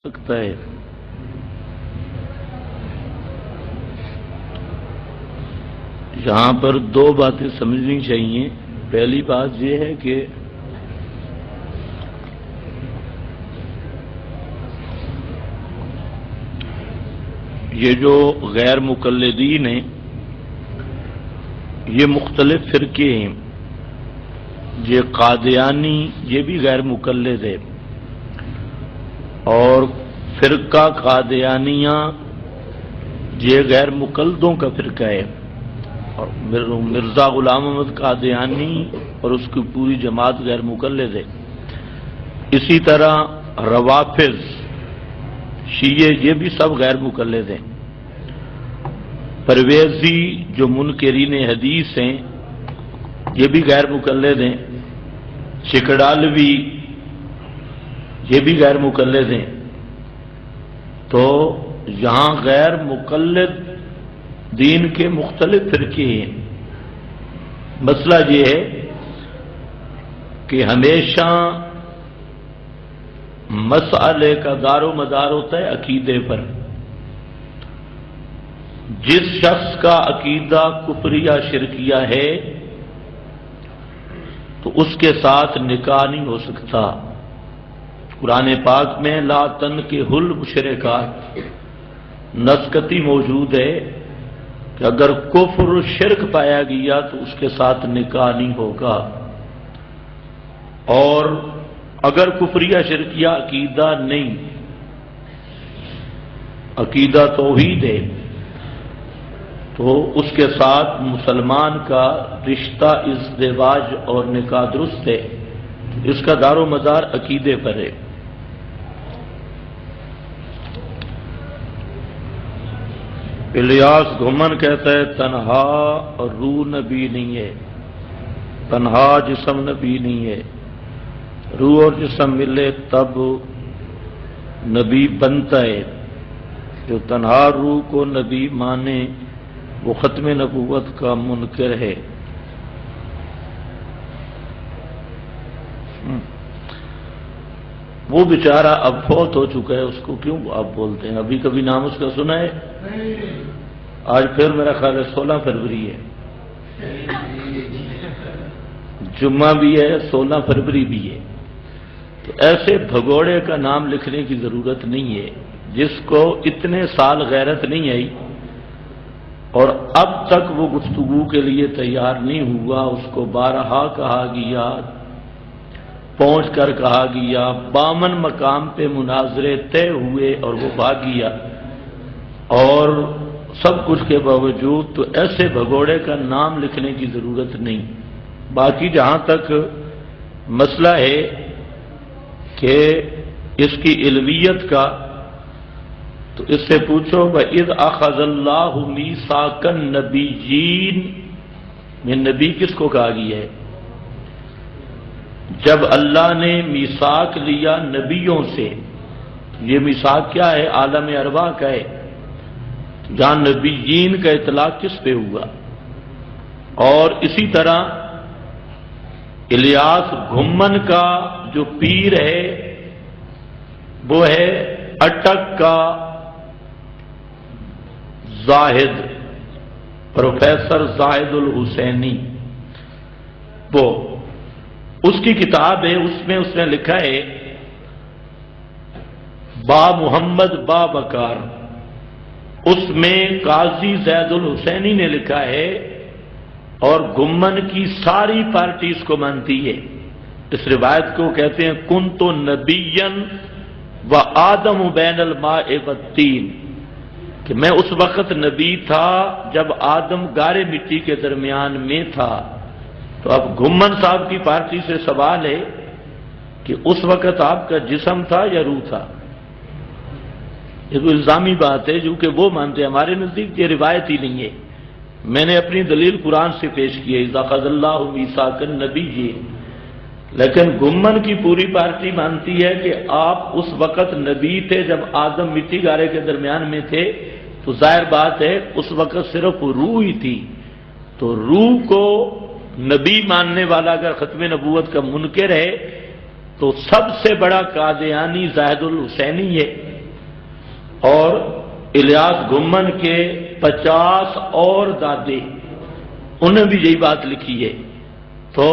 سکتا ہے۔ یہاں پر دو باتیں سمجھنی چاہیے۔ پہلی بات یہ ہے کہ یہ جو غیر مقلدین ہیں یہ مختلف فرقے ہیں۔ یہ قادیانی یہ بھی غیر مقلد ہے، اور فرقہ قادیانیہ یہ غیر مقلدوں کا فرقہ ہے، اور مرزا غلام احمد قادیانی اور اس کی پوری جماعت غیر مقلد ہے۔ اسی طرح روافض شیعہ یہ بھی سب غیر مقلد ہیں۔ پرویزی جو منکرین حدیث ہیں یہ بھی غیر مقلد ہیں۔ چکڑالوی یہ بھی غیر مقلد ہیں۔ تو یہاں غیر مقلد دین کے مختلف فرقے ہیں۔ مسئلہ یہ ہے کہ ہمیشہ مسئلے کا دار و مدار ہوتا ہے عقیدے پر۔ جس شخص کا عقیدہ کفریہ شرکیہ ہے تو اس کے ساتھ نکاح نہیں ہو سکتا۔ قرآن پاک میں لا تنکحوا المشرکات نسکتی موجود ہے کہ اگر کفر شرک پایا گیا تو اس کے ساتھ نکاح نہیں ہوگا، اور اگر کفریہ شرکیہ عقیدہ نہیں، عقیدہ توحید ہے، تو اس کے ساتھ مسلمان کا رشتہ ازدواج اور نکاح درست ہے۔ اس کا دار و مدار عقیدے پر ہے۔ الیاس گھمن کہتا ہے تنہا روح نبی نہیں ہے، تنہا جسم نبی نہیں ہے، روح اور جسم ملے تب نبی بنتا ہے۔ جو تنہا روح کو نبی مانے وہ ختم نبوت کا منکر ہے۔ وہ بیچارہ اب فوت ہو چکا ہے، اس کو کیوں آپ بولتے ہیں؟ ابھی کبھی نام اس کا سنا ہے؟ آج پھر میرا خیال ہے 16 فروری ہے، جمعہ بھی ہے، 16 فروری بھی ہے۔ تو ایسے بھگوڑے کا نام لکھنے کی ضرورت نہیں ہے، جس کو اتنے سال غیرت نہیں آئی اور اب تک وہ گفتگو کے لیے تیار نہیں ہوا۔ اس کو بارہا کہا گیا، پہنچ کر کہا گیا، 52 مقام پہ مناظرے طے ہوئے اور وہ بھاگ گیا، اور سب کچھ کے باوجود تو ایسے بھگوڑے کا نام لکھنے کی ضرورت نہیں۔ باقی جہاں تک مسئلہ ہے کہ اس کی علویت کا، تو اس سے پوچھو وَإِذْ أَخَذَ اللَّهُ مِيثَاقَ النَّبِيِّينَ میں نبی کس کو کہا گیا ہے؟ جب اللہ نے میثاق لیا نبیوں سے، یہ میثاق کیا ہے؟ عالم ارواح کا ہے، جہاں نبیین کا اطلاق کس پہ ہوا؟ اور اسی طرح الیاس گھمن کا جو پیر ہے وہ ہے اٹک کا زاہد، پروفیسر زاہد الحسینی۔ وہ اس کی کتاب ہے، اس میں اس نے لکھا ہے با محمد با بکار۔ اس میں قاضی زید الحسینی نے لکھا ہے، اور گمن کی ساری پارٹی اس کو مانتی ہے۔ اس روایت کو کہتے ہیں کنت نبیا و آدم بین الماء والطین، کہ میں اس وقت نبی تھا جب آدم گارے مٹی کے درمیان میں تھا۔ تو اب گھمن صاحب کی پارٹی سے سوال ہے کہ اس وقت آپ کا جسم تھا یا روح تھا؟ یہ تو الزامی بات ہے، جو کہ وہ مانتے ہیں۔ ہمارے نزدیک یہ روایت ہی نہیں ہے۔ میں نے اپنی دلیل قرآن سے پیش کی ہے، اذا اخذ اللہ میثاق النبیین، لیکن گھمن کی پوری پارٹی مانتی ہے کہ آپ اس وقت نبی تھے جب آدم مٹی گارے کے درمیان میں تھے، تو ظاہر بات ہے اس وقت صرف روح ہی تھی۔ تو روح کو نبی ماننے والا اگر ختم نبوت کا منکر ہے تو سب سے بڑا قادیانی زاہد الحسینی ہے۔ اور الیاس گھمن کے 50 اور دادے، انہوں نے بھی یہی بات لکھی ہے۔ تو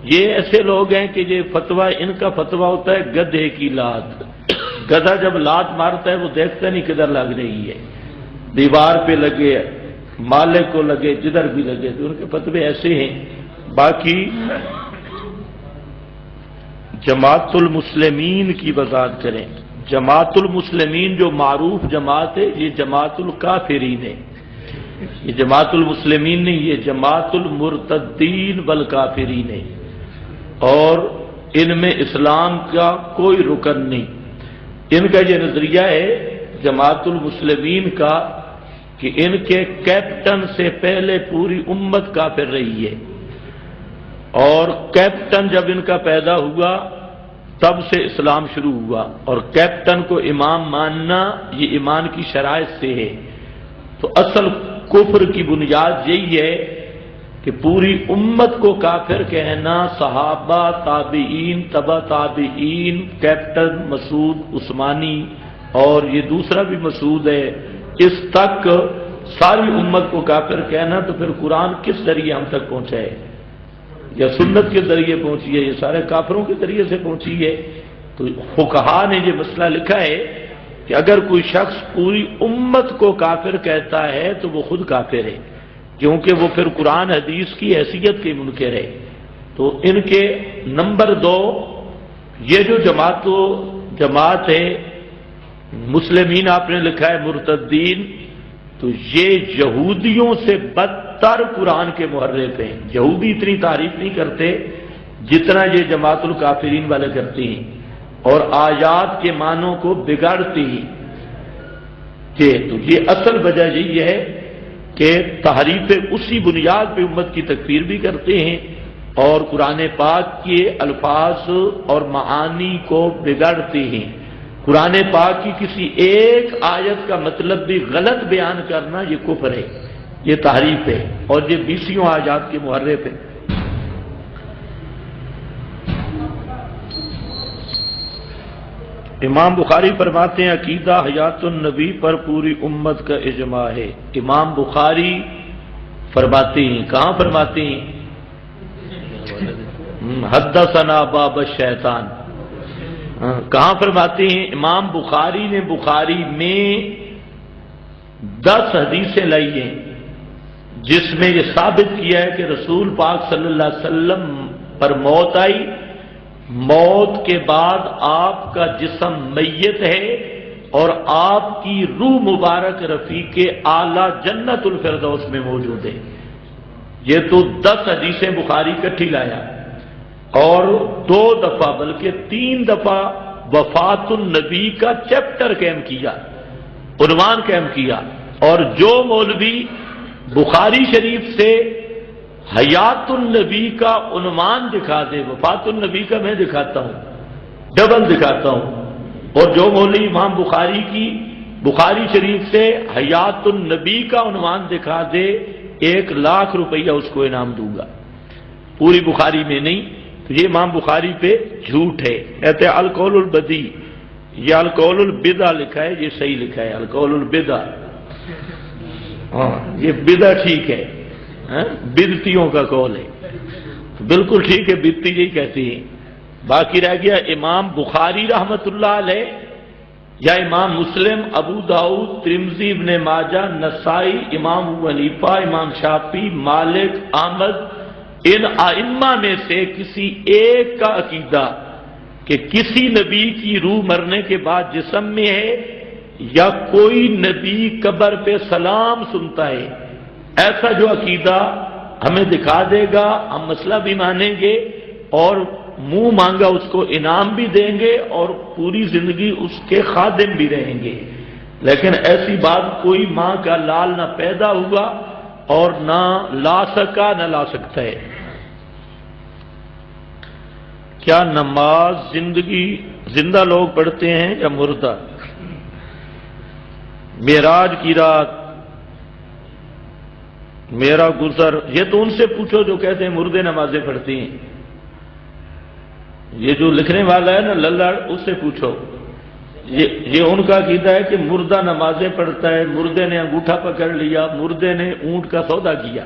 یہ ایسے لوگ ہیں کہ یہ فتویٰ، ان کا فتویٰ ہوتا ہے گدھے کی لات۔ گدھا جب لات مارتا ہے وہ دیکھتا نہیں کدھر لگ رہی ہے، دیوار پہ لگے، مالک کو لگے، جدھر بھی لگے، تو ان کے فتوے ایسے ہیں۔ باقی جماعت المسلمین کی وضاحت کریں۔ جماعت المسلمین جو معروف جماعت ہے، یہ جماعت الکافرین ہے۔ یہ جماعت المسلمین نہیں، یہ جماعت المرتدین والکافرین ہے، اور ان میں اسلام کا کوئی رکن نہیں۔ ان کا یہ نظریہ ہے جماعت المسلمین کا کہ ان کے کیپٹن سے پہلے پوری امت کافر رہی ہے، اور کیپٹن جب ان کا پیدا ہوا تب سے اسلام شروع ہوا، اور کیپٹن کو امام ماننا یہ ایمان کی شرائط سے ہے۔ تو اصل کفر کی بنیاد یہی ہے کہ پوری امت کو کافر کہنا، صحابہ، تابعین، تبع تابعین، کیپٹن مسعود عثمانی اور یہ دوسرا بھی مسعود ہے، اس تک ساری امت کو کافر کہنا، تو پھر قرآن کس ذریعے ہم تک پہنچا ہے؟ یا سنت کے ذریعے پہنچی ہے؟ یہ سارے کافروں کے ذریعے سے پہنچی ہے۔ تو فقہا نے یہ مسئلہ لکھا ہے کہ اگر کوئی شخص پوری امت کو کافر کہتا ہے تو وہ خود کافر ہے، کیونکہ وہ پھر قرآن حدیث کی حیثیت کے منکر ہے۔ تو ان کے نمبر 2، یہ جو جماعت ہے مسلمین، آپ نے لکھا ہے مرتدین، تو یہ یہودیوں سے بدتر قرآن کے محرف ہیں۔ یہودی اتنی تعریف نہیں کرتے جتنا یہ جماعت الکافرین والے کرتے ہیں، اور آیات کے معنوں کو بگاڑتے ہیں۔ تو یہ اصل وجہ یہی ہے کہ تحریف اسی بنیاد پہ امت کی تکفیر بھی کرتے ہیں، اور قرآن پاک کے الفاظ اور معانی کو بگاڑتے ہیں۔ قرآن پاک کی کسی ایک آیت کا مطلب بھی غلط بیان کرنا یہ کفر ہے، یہ تحریف ہے، اور یہ 20 آیات کے محرف ہے۔ امام بخاری فرماتے ہیں عقیدہ حیات النبی پر پوری امت کا اجماع ہے۔ امام بخاری فرماتے ہیں، کہاں فرماتے ہیں؟ حدثنا باب الشیطان، کہاں فرماتے ہیں؟ امام بخاری نے بخاری میں 10 حدیثیں لائی ہیں جس میں یہ ثابت کیا ہے کہ رسول پاک صلی اللہ علیہ وسلم پر موت آئی، موت کے بعد آپ کا جسم میت ہے، اور آپ کی روح مبارک رفیق اعلیٰ جنت الفردوس میں موجود ہے۔ یہ تو 10 حدیثیں بخاری کٹھی لایا، اور 2 دفعہ بلکہ 3 دفعہ وفات النبی کا چیپٹر قائم کیا، عنوان قائم کیا۔ اور جو مولوی بخاری شریف سے حیات النبی کا عنوان دکھا دے، وفات النبی کا میں دکھاتا ہوں، ڈبل دکھاتا ہوں، اور جو مولوی امام بخاری کی بخاری شریف سے حیات النبی کا عنوان دکھا دے، 1,00,000 روپیہ اس کو انعام دوں گا، پوری بخاری میں نہیں۔ تو یہ امام بخاری پہ جھوٹ ہے۔ کہتے ہیں القول البدی، یہ القول البدع لکھا ہے، یہ صحیح لکھا ہے القول البدع، یہ بدع ٹھیک ہے، بدعتیوں کا قول ہے، بالکل ٹھیک ہے، بدعتی یہی کہتی ہیں۔ باقی رہ گیا امام بخاری رحمت اللہ علیہ، یا امام مسلم، ابو داؤد، ترمذی، ابن ماجہ، نسائی، امام ابو حنیفہ، امام شافعی، مالک، احمد، ان ائمہ میں سے کسی ایک کا عقیدہ کہ کسی نبی کی روح مرنے کے بعد جسم میں ہے، یا کوئی نبی قبر پہ سلام سنتا ہے، ایسا جو عقیدہ ہمیں دکھا دے گا، ہم مسئلہ بھی مانیں گے، اور منہ مانگا اس کو انعام بھی دیں گے، اور پوری زندگی اس کے خادم بھی رہیں گے۔ لیکن ایسی بات کوئی ماں کا لال نہ پیدا ہوا اور نہ لا سکا نہ لا سکتا ہے۔ کیا نماز زندہ لوگ پڑھتے ہیں یا مردہ؟ معراج کی رات، میرا گزر، یہ تو ان سے پوچھو جو کہتے ہیں مردے نمازیں پڑھتی ہیں، یہ جو لکھنے والا ہے نا للڑ، اس سے پوچھو، یہ ان کا عقیدہ ہے کہ مردہ نمازیں پڑھتا ہے، مردے نے انگوٹھا پکڑ لیا، مردے نے اونٹ کا سودا کیا،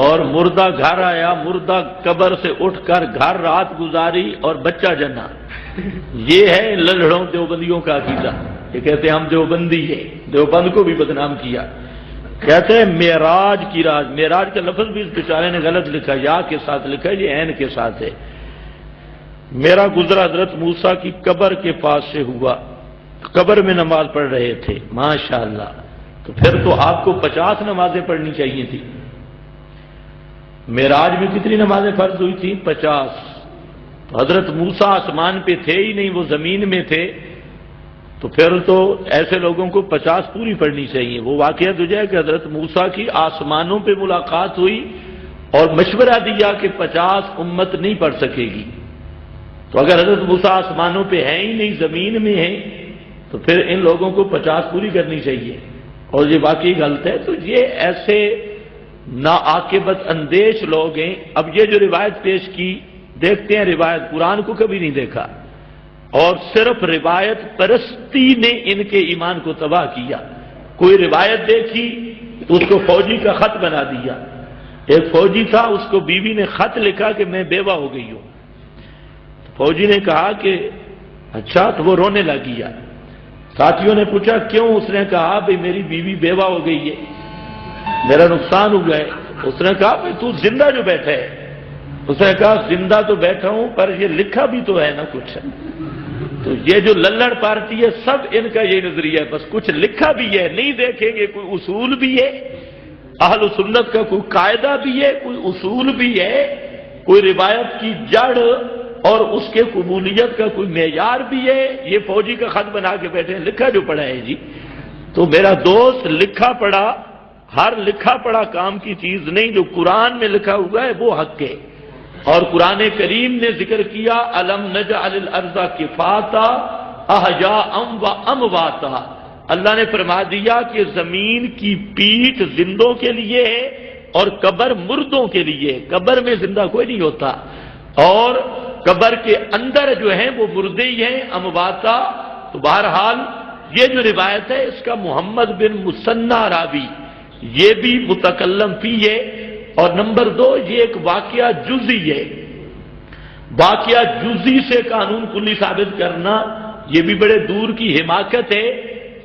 اور مردہ گھر آیا، مردہ قبر سے اٹھ کر گھر رات گزاری اور بچہ جنا۔ یہ ہے ان للڑوں دیوبندیوں کا عقیدہ۔ یہ کہتے ہیں ہم دیوبندی ہیں، دیوبند کو بھی بدنام کیا۔ کہتے ہیں معراج کی رات، معراج کا لفظ بھی اس بیچارے نے غلط لکھا، یا کے ساتھ لکھا ہے، یہ عین کے ساتھ ہے۔ میرا گزرا حضرت موسیٰ کی قبر کے پاس سے ہوا، قبر میں نماز پڑھ رہے تھے، ماشاءاللہ، تو پھر تو آپ کو 50 نمازیں پڑھنی چاہیے تھی۔ معراج میں کتنی نمازیں فرض ہوئی تھیں؟ 50۔ تو حضرت موسیٰ آسمان پہ تھے ہی نہیں، وہ زمین میں تھے، تو پھر تو ایسے لوگوں کو 50 پوری پڑھنی چاہیے۔ وہ واقعہ تو ہے کہ حضرت موسیٰ کی آسمانوں پہ ملاقات ہوئی اور مشورہ دیا کہ 50 امت نہیں پڑھ سکے گی۔ تو اگر حضرت موسیٰ آسمانوں پہ ہیں ہی نہیں، زمین میں ہیں، تو پھر ان لوگوں کو 50 پوری کرنی چاہیے، اور یہ واقعی غلط ہے۔ تو یہ ایسے ناعاقبت اندیش لوگ ہیں۔ اب یہ جو روایت پیش کی، دیکھتے ہیں روایت، قرآن کو کبھی نہیں دیکھا، اور صرف روایت پرستی نے ان کے ایمان کو تباہ کیا۔ کوئی روایت دیکھی تو اس کو فوجی کا خط بنا دیا۔ ایک فوجی تھا، اس کو بیوی نے خط لکھا کہ میں بیوہ ہو گئی ہوں۔ فوجی نے کہا کہ اچھا، تو وہ رونے لگ گیا۔ ساتھیوں نے پوچھا کیوں؟ اس نے کہا بھئی میری بیوی بیوہ ہو گئی ہے، میرا نقصان ہو گیا ہے۔ اس نے کہا بھئی تو زندہ جو بیٹھا ہے؟ اس نے کہا زندہ تو بیٹھا ہوں، پر یہ لکھا بھی تو ہے نا کچھ۔ تو یہ جو للڑ پارٹی ہے، سب ان کا یہ نظریہ ہے، بس کچھ لکھا بھی ہے، نہیں دیکھیں گے، کوئی اصول بھی ہے، اہل سنت کا کوئی قاعدہ بھی ہے، کوئی اصول بھی ہے، کوئی روایت کی جڑ اور اس کے قبولیت کا کوئی معیار بھی ہے۔ یہ فوجی کا خط بنا کے بیٹھے ہیں، لکھا جو پڑھا ہے جی۔ تو میرا دوست، لکھا پڑھا، ہر لکھا پڑھا کام کی چیز نہیں، جو قرآن میں لکھا ہوا ہے وہ حق ہے۔ اور قرآن کریم نے ذکر کیا الم نجعل الارض کفاتا احیاء و امواتا، اللہ نے فرما دیا کہ زمین کی پیٹھ زندوں کے لیے ہے اور قبر مردوں کے لیے۔ قبر میں زندہ کوئی نہیں ہوتا، اور قبر کے اندر جو ہیں وہ مردے ہی ہیں، امواتا۔ تو بہرحال یہ جو روایت ہے، اس کا محمد بن مثنی راوی یہ بھی متکلم فی ہے، اور نمبر 2 یہ ایک واقعہ جزئی ہے۔ واقعہ جزئی سے قانون کلی ثابت کرنا یہ بھی بڑے دور کی حماقت ہے،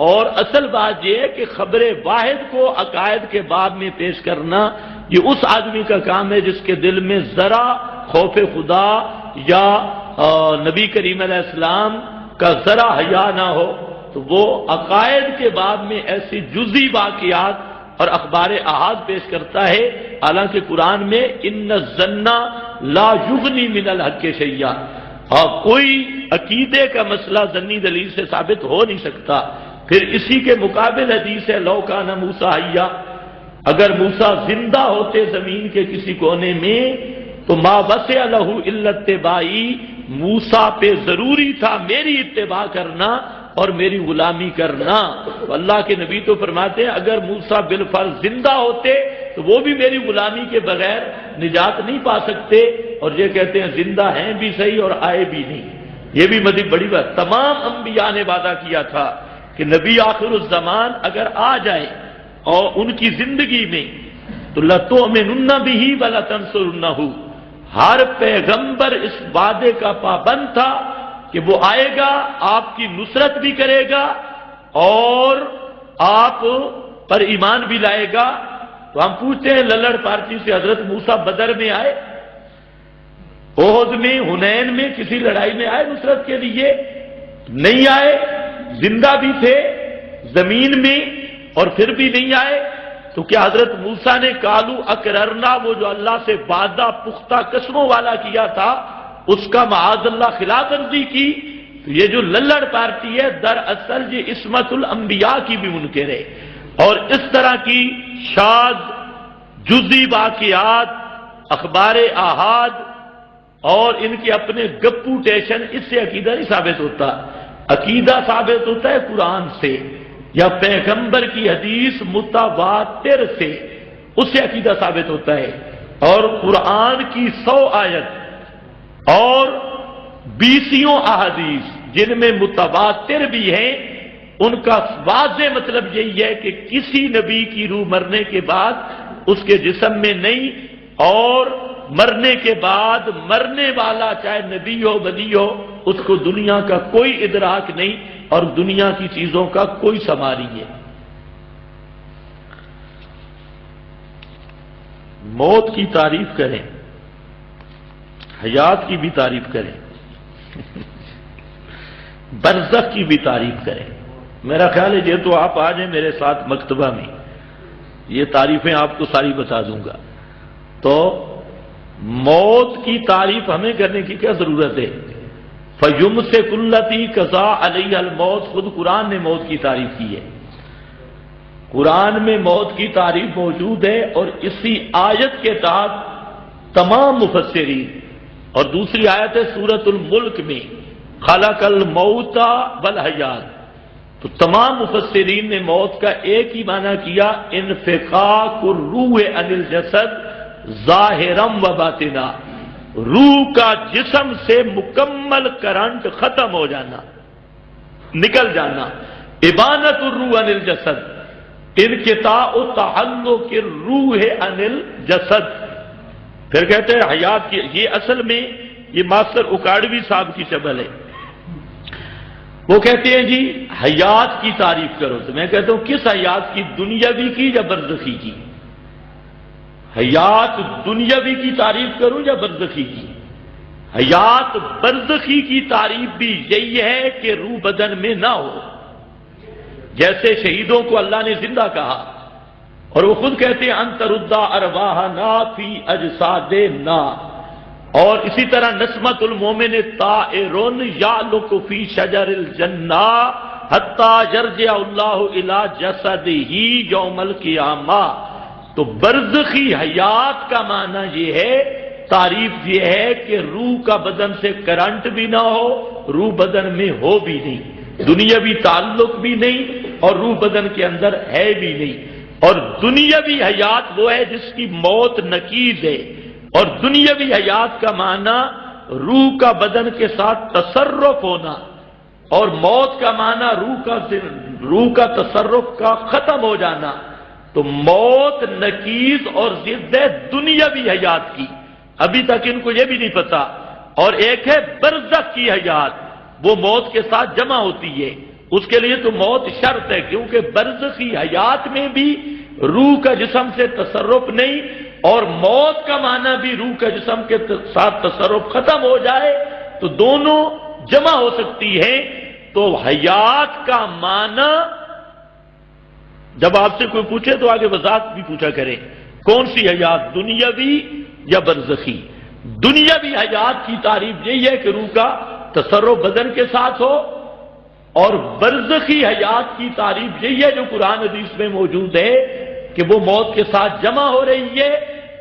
اور اصل بات یہ ہے کہ خبر واحد کو عقائد کے باب میں پیش کرنا یہ اس آدمی کا کام ہے جس کے دل میں ذرا خوف خدا یا نبی کریم علیہ السلام کا ذرا حیا نہ ہو، تو وہ عقائد کے باب میں ایسی جزئی واقعات اور اخبار احاد پیش کرتا ہے، حالانکہ قرآن میں ان الظن لا یغنی من الحق شیئا، اور کوئی عقیدے کا مسئلہ ظنی دلیل سے ثابت ہو نہیں سکتا۔ پھر اسی کے مقابل حدیث ہے لو کان موسیٰ حیا، اگر موسیٰ زندہ ہوتے زمین کے کسی کونے میں تو ما وسع لہ الا اتباعی، موسیٰ پہ ضروری تھا میری اتباع کرنا اور میری غلامی کرنا۔ تو اللہ کے نبی تو فرماتے ہیں اگر موسیٰ بالفرض زندہ ہوتے تو وہ بھی میری غلامی کے بغیر نجات نہیں پا سکتے، اور یہ کہتے ہیں زندہ ہیں بھی صحیح اور آئے بھی نہیں۔ یہ بھی مزید بڑی بات، تمام انبیاء نے وعدہ کیا تھا کہ نبی آخر الزمان اگر آ جائے اور ان کی زندگی میں تو لَتُؤْمِنُنَّ بِهِ وَلَتَنْصُرُنَّهُ، ہر پیغمبر اس وعدے کا پابند تھا کہ وہ آئے گا، آپ کی نصرت بھی کرے گا اور آپ پر ایمان بھی لائے گا۔ تو ہم پوچھتے ہیں للڑ پارٹی سے حضرت موسیٰ بدر میں آئے، احد میں، حنین میں، کسی لڑائی میں آئے نصرت کے لیے؟ نہیں آئے، زندہ بھی تھے زمین میں اور پھر بھی نہیں آئے۔ تو کیا حضرت موسیٰ نے کالو اقررنا، وہ جو اللہ سے وعدہ پختہ قسموں والا کیا تھا، اس کا معاذ اللہ خلاف ورزی کی؟ تو یہ جو للڑ پارٹی ہے دراصل یہ عصمت الانبیاء کی بھی منکر ہے، اور اس طرح کی شاذ جزئی واقعات، اخبار احاد اور ان کے اپنے گپوٹیشن، اس سے عقیدہ نہیں ثابت ہوتا۔ عقیدہ ثابت ہوتا ہے قرآن سے یا پیغمبر کی حدیث متواتر سے، اس سے عقیدہ ثابت ہوتا ہے۔ اور قرآن کی 100 آیت اور 20 احادیث جن میں متواتر بھی ہیں، ان کا واضح مطلب یہی ہے کہ کسی نبی کی روح مرنے کے بعد اس کے جسم میں نہیں، اور مرنے کے بعد مرنے والا چاہے نبی ہو ولی ہو، اس کو دنیا کا کوئی ادراک نہیں اور دنیا کی چیزوں کا کوئی سما نہیں ہے۔ موت کی تعریف کریں، حیات کی بھی تعریف کریں، برزخ کی بھی تعریف کریں۔ میرا خیال ہے یہ تو آپ آ جائیں میرے ساتھ مکتبہ میں، یہ تعریفیں آپ کو ساری بتا دوں گا۔ تو موت کی تعریف ہمیں کرنے کی کیا ضرورت ہے؟ فَيُمْسِكُ الَّتِي قَضَىٰ عَلَيْهَا الْمَوْتَ، خود قرآن نے موت کی تعریف کی ہے، قرآن میں موت کی تعریف موجود ہے، اور اسی آیت کے تحت تمام مفسرین، اور دوسری آیت ہے سورۃ الملک میں خلق الموت والحیات، تو تمام مفسرین نے موت کا ایک ہی معنی کیا، انفقاق الروح عن الجسد ظاہرا و باطنا، روح کا جسم سے مکمل کرنٹ ختم ہو جانا، نکل جانا، ابانت الروح عن الجسد، انقطاع تعلق الروح عن الجسد۔ پھر کہتے ہیں حیات کی، یہ اصل میں یہ ماسٹر اکاڑوی صاحب کی شبل ہے، وہ کہتے ہیں جی حیات کی تعریف کرو، تو میں کہتا ہوں کس حیات کی، دنیاوی کی یا برزخی کی؟ حیات دنیاوی کی تعریف کروں یا برزخی کی؟ حیات برزخی کی تعریف بھی یہی ہے کہ روح بدن میں نہ ہو، جیسے شہیدوں کو اللہ نے زندہ کہا، اور وہ خود کہتے ہیں ان ترد ارواحنا فی اجسادنا، اور اسی طرح نسمۃ المومن طائر یعلق فی شجر الجنہ حتی یرجع اللہ الی جسدہ یوم القیامہ۔ تو برزخی حیات کا معنی یہ ہے، تعریف یہ ہے کہ روح کا بدن سے کرنٹ بھی نہ ہو، روح بدن میں ہو بھی نہیں، دنیاوی تعلق بھی نہیں، اور روح بدن کے اندر ہے بھی نہیں۔ اور دنیاوی حیات وہ ہے جس کی موت نقیض ہے، اور دنیاوی حیات کا معنی روح کا بدن کے ساتھ تصرف ہونا، اور موت کا معنی روح کا تصرف کا ختم ہو جانا۔ تو موت نقیض اور ضد ہے دنیاوی حیات کی، ابھی تک ان کو یہ بھی نہیں پتا۔ اور ایک ہے برزخ کی حیات، وہ موت کے ساتھ جمع ہوتی ہے، اس کے لیے تو موت شرط ہے، کیونکہ برزخی حیات میں بھی روح کا جسم سے تصرف نہیں، اور موت کا معنی بھی روح کا جسم کے ساتھ تصرف ختم ہو جائے، تو دونوں جمع ہو سکتی ہیں۔ تو حیات کا معنی جب آپ سے کوئی پوچھے تو آگے وضاحت بھی پوچھا کریں، کون سی حیات، دنیاوی یا برزخی؟ دنیاوی حیات کی تعریف یہی ہے کہ روح کا تصرف بدن کے ساتھ ہو، اور برزخی حیات کی تعریف یہی ہے جو قرآن حدیث میں موجود ہے کہ وہ موت کے ساتھ جمع ہو رہی ہے،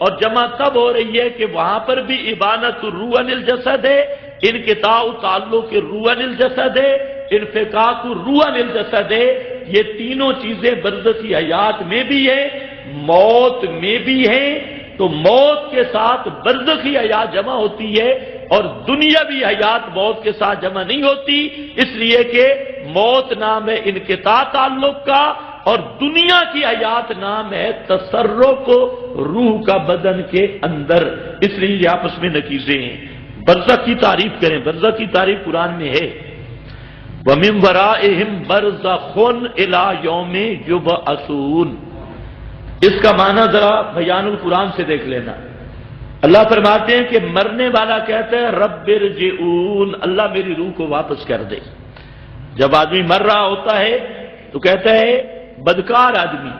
اور جمع تب ہو رہی ہے کہ وہاں پر بھی ابانت الروح عن الجسد ہے، انقطاع تعلق الروح عن الجسد ہے، انفقاق الروح عن الجسد ہے۔ یہ تینوں چیزیں برزخی حیات میں بھی ہیں، موت میں بھی ہیں۔ تو موت کے ساتھ برزخی حیات جمع ہوتی ہے، اور دنیاوی حیات موت کے ساتھ جمع نہیں ہوتی، اس لیے کہ موت نام ہے انقطاع تعلق کا، اور دنیا کی حیات نام ہے تصرف روح کا بدن کے اندر، اس لیے یہ آپس میں نقیضیں ہیں۔ برزخ کی تعریف کریں، برزخ کی تعریف قرآن میں ہے، وَمِن وَرَائِهِمْ بَرْزَخٌ إِلَىٰ يَوْمِ يُبْعَثُونَ۔ اس کا معنی ذرا بیان القرآن سے دیکھ لینا۔ اللہ فرماتے ہیں کہ مرنے والا کہتا ہے رب ارجعون، اللہ میری روح کو واپس کر دے۔ جب آدمی مر رہا ہوتا ہے تو کہتا ہے بدکار آدمی،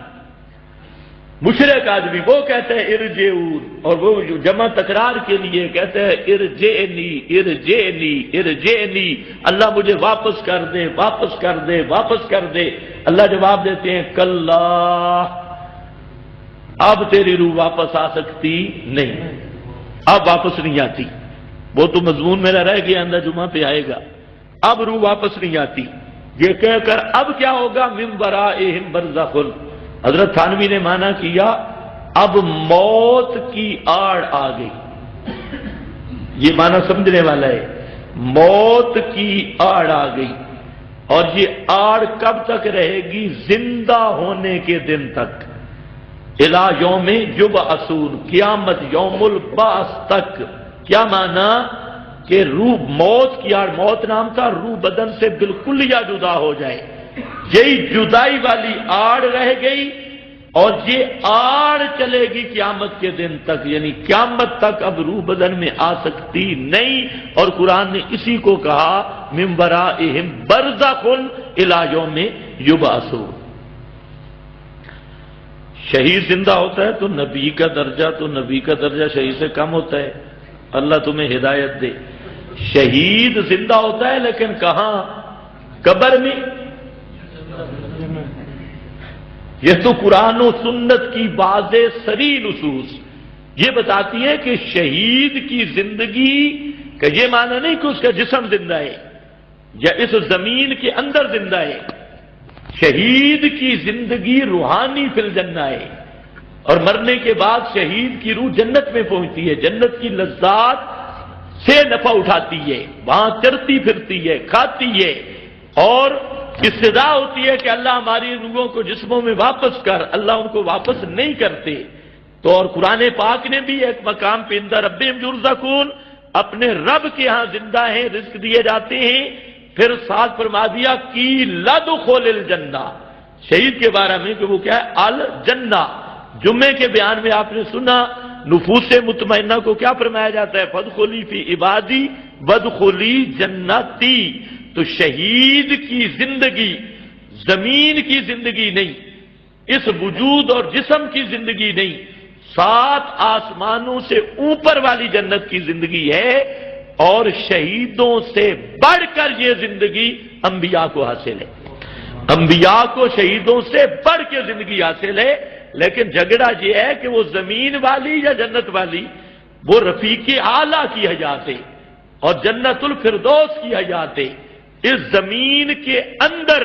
مشرک آدمی، وہ کہتا ہے ارجعون، اور وہ جو جمع تکرار کے لیے کہتا ہے ارجعنی ارجعنی ارجعنی، اللہ مجھے واپس کر دے واپس کر دے واپس کر دے۔ اللہ جواب دیتے ہیں کلا، اب تیری روح واپس آ سکتی نہیں، اب واپس نہیں آتی، وہ تو مضمون میرا رہ گیا، اندر جمعہ پہ آئے گا، اب روح واپس نہیں آتی۔ یہ کہہ کر اب کیا ہوگا، من ورائہم برزخ، حضرت تھانوی نے مانا کیا اب موت کی آڑ آ گئی، یہ مانا سمجھنے والا ہے، موت کی آڑ آ گئی، اور یہ آڑ کب تک رہے گی؟ زندہ ہونے کے دن تک، الی یوم یبعثون، قیامت یوم البعث تک۔ کیا معنی؟ کہ روح موت کی آڑ، موت نام تھا روح بدن سے بالکل یا جدا ہو جائے، یہی جدائی والی آڑ رہ گئی، اور یہ آڑ چلے گی قیامت کے دن تک، یعنی قیامت تک اب روح بدن میں آ سکتی نہیں۔ اور قرآن نے اسی کو کہا من ورائہم برزخ الی یوم یبعثون۔ شہید زندہ ہوتا ہے تو نبی کا درجہ شہید سے کم ہوتا ہے، اللہ تمہیں ہدایت دے۔ شہید زندہ ہوتا ہے لیکن کہاں؟ قبر میں۔ یہ تو قرآن و سنت کی واضح صریح نصوص یہ بتاتی ہے کہ شہید کی زندگی کا یہ معنی نہیں کہ اس کا جسم زندہ ہے یا اس زمین کے اندر زندہ ہے، شہید کی زندگی روحانی فی الجنہ ہے، اور مرنے کے بعد شہید کی روح جنت میں پہنچتی ہے، جنت کی لذات سے نفع اٹھاتی ہے، وہاں چرتی پھرتی ہے، کھاتی ہے، اور استدعا ہوتی ہے کہ اللہ ہماری روحوں کو جسموں میں واپس کر، اللہ ان کو واپس نہیں کرتے۔ تو اور قرآن پاک نے بھی ایک مقام پہ عند ربہم یرزقون، اپنے رب کے ہاں زندہ ہیں، رزق دیے جاتے ہیں، پھر ساتھ فرما دیا کی لدخل الجنہ، شہید کے بارے میں کہ وہ کیا ہے؟ الجنہ۔ جمعے کے بیان میں آپ نے سنا نفوس مطمئنہ کو کیا فرمایا جاتا ہے؟ فادخلی فی عبادی وادخلی جنتی۔ تو شہید کی زندگی زمین کی زندگی نہیں، اس وجود اور جسم کی زندگی نہیں، 7 آسمانوں سے اوپر والی جنت کی زندگی ہے، اور شہیدوں سے بڑھ کر یہ زندگی انبیاء کو حاصل ہے، انبیاء کو شہیدوں سے بڑھ کے زندگی حاصل ہے۔ لیکن جھگڑا یہ ہے کہ وہ زمین والی یا جنت والی، وہ رفیق اعلیٰ کی حیات ہے اور جنت الفردوس کی حیات ہے۔ اس زمین کے اندر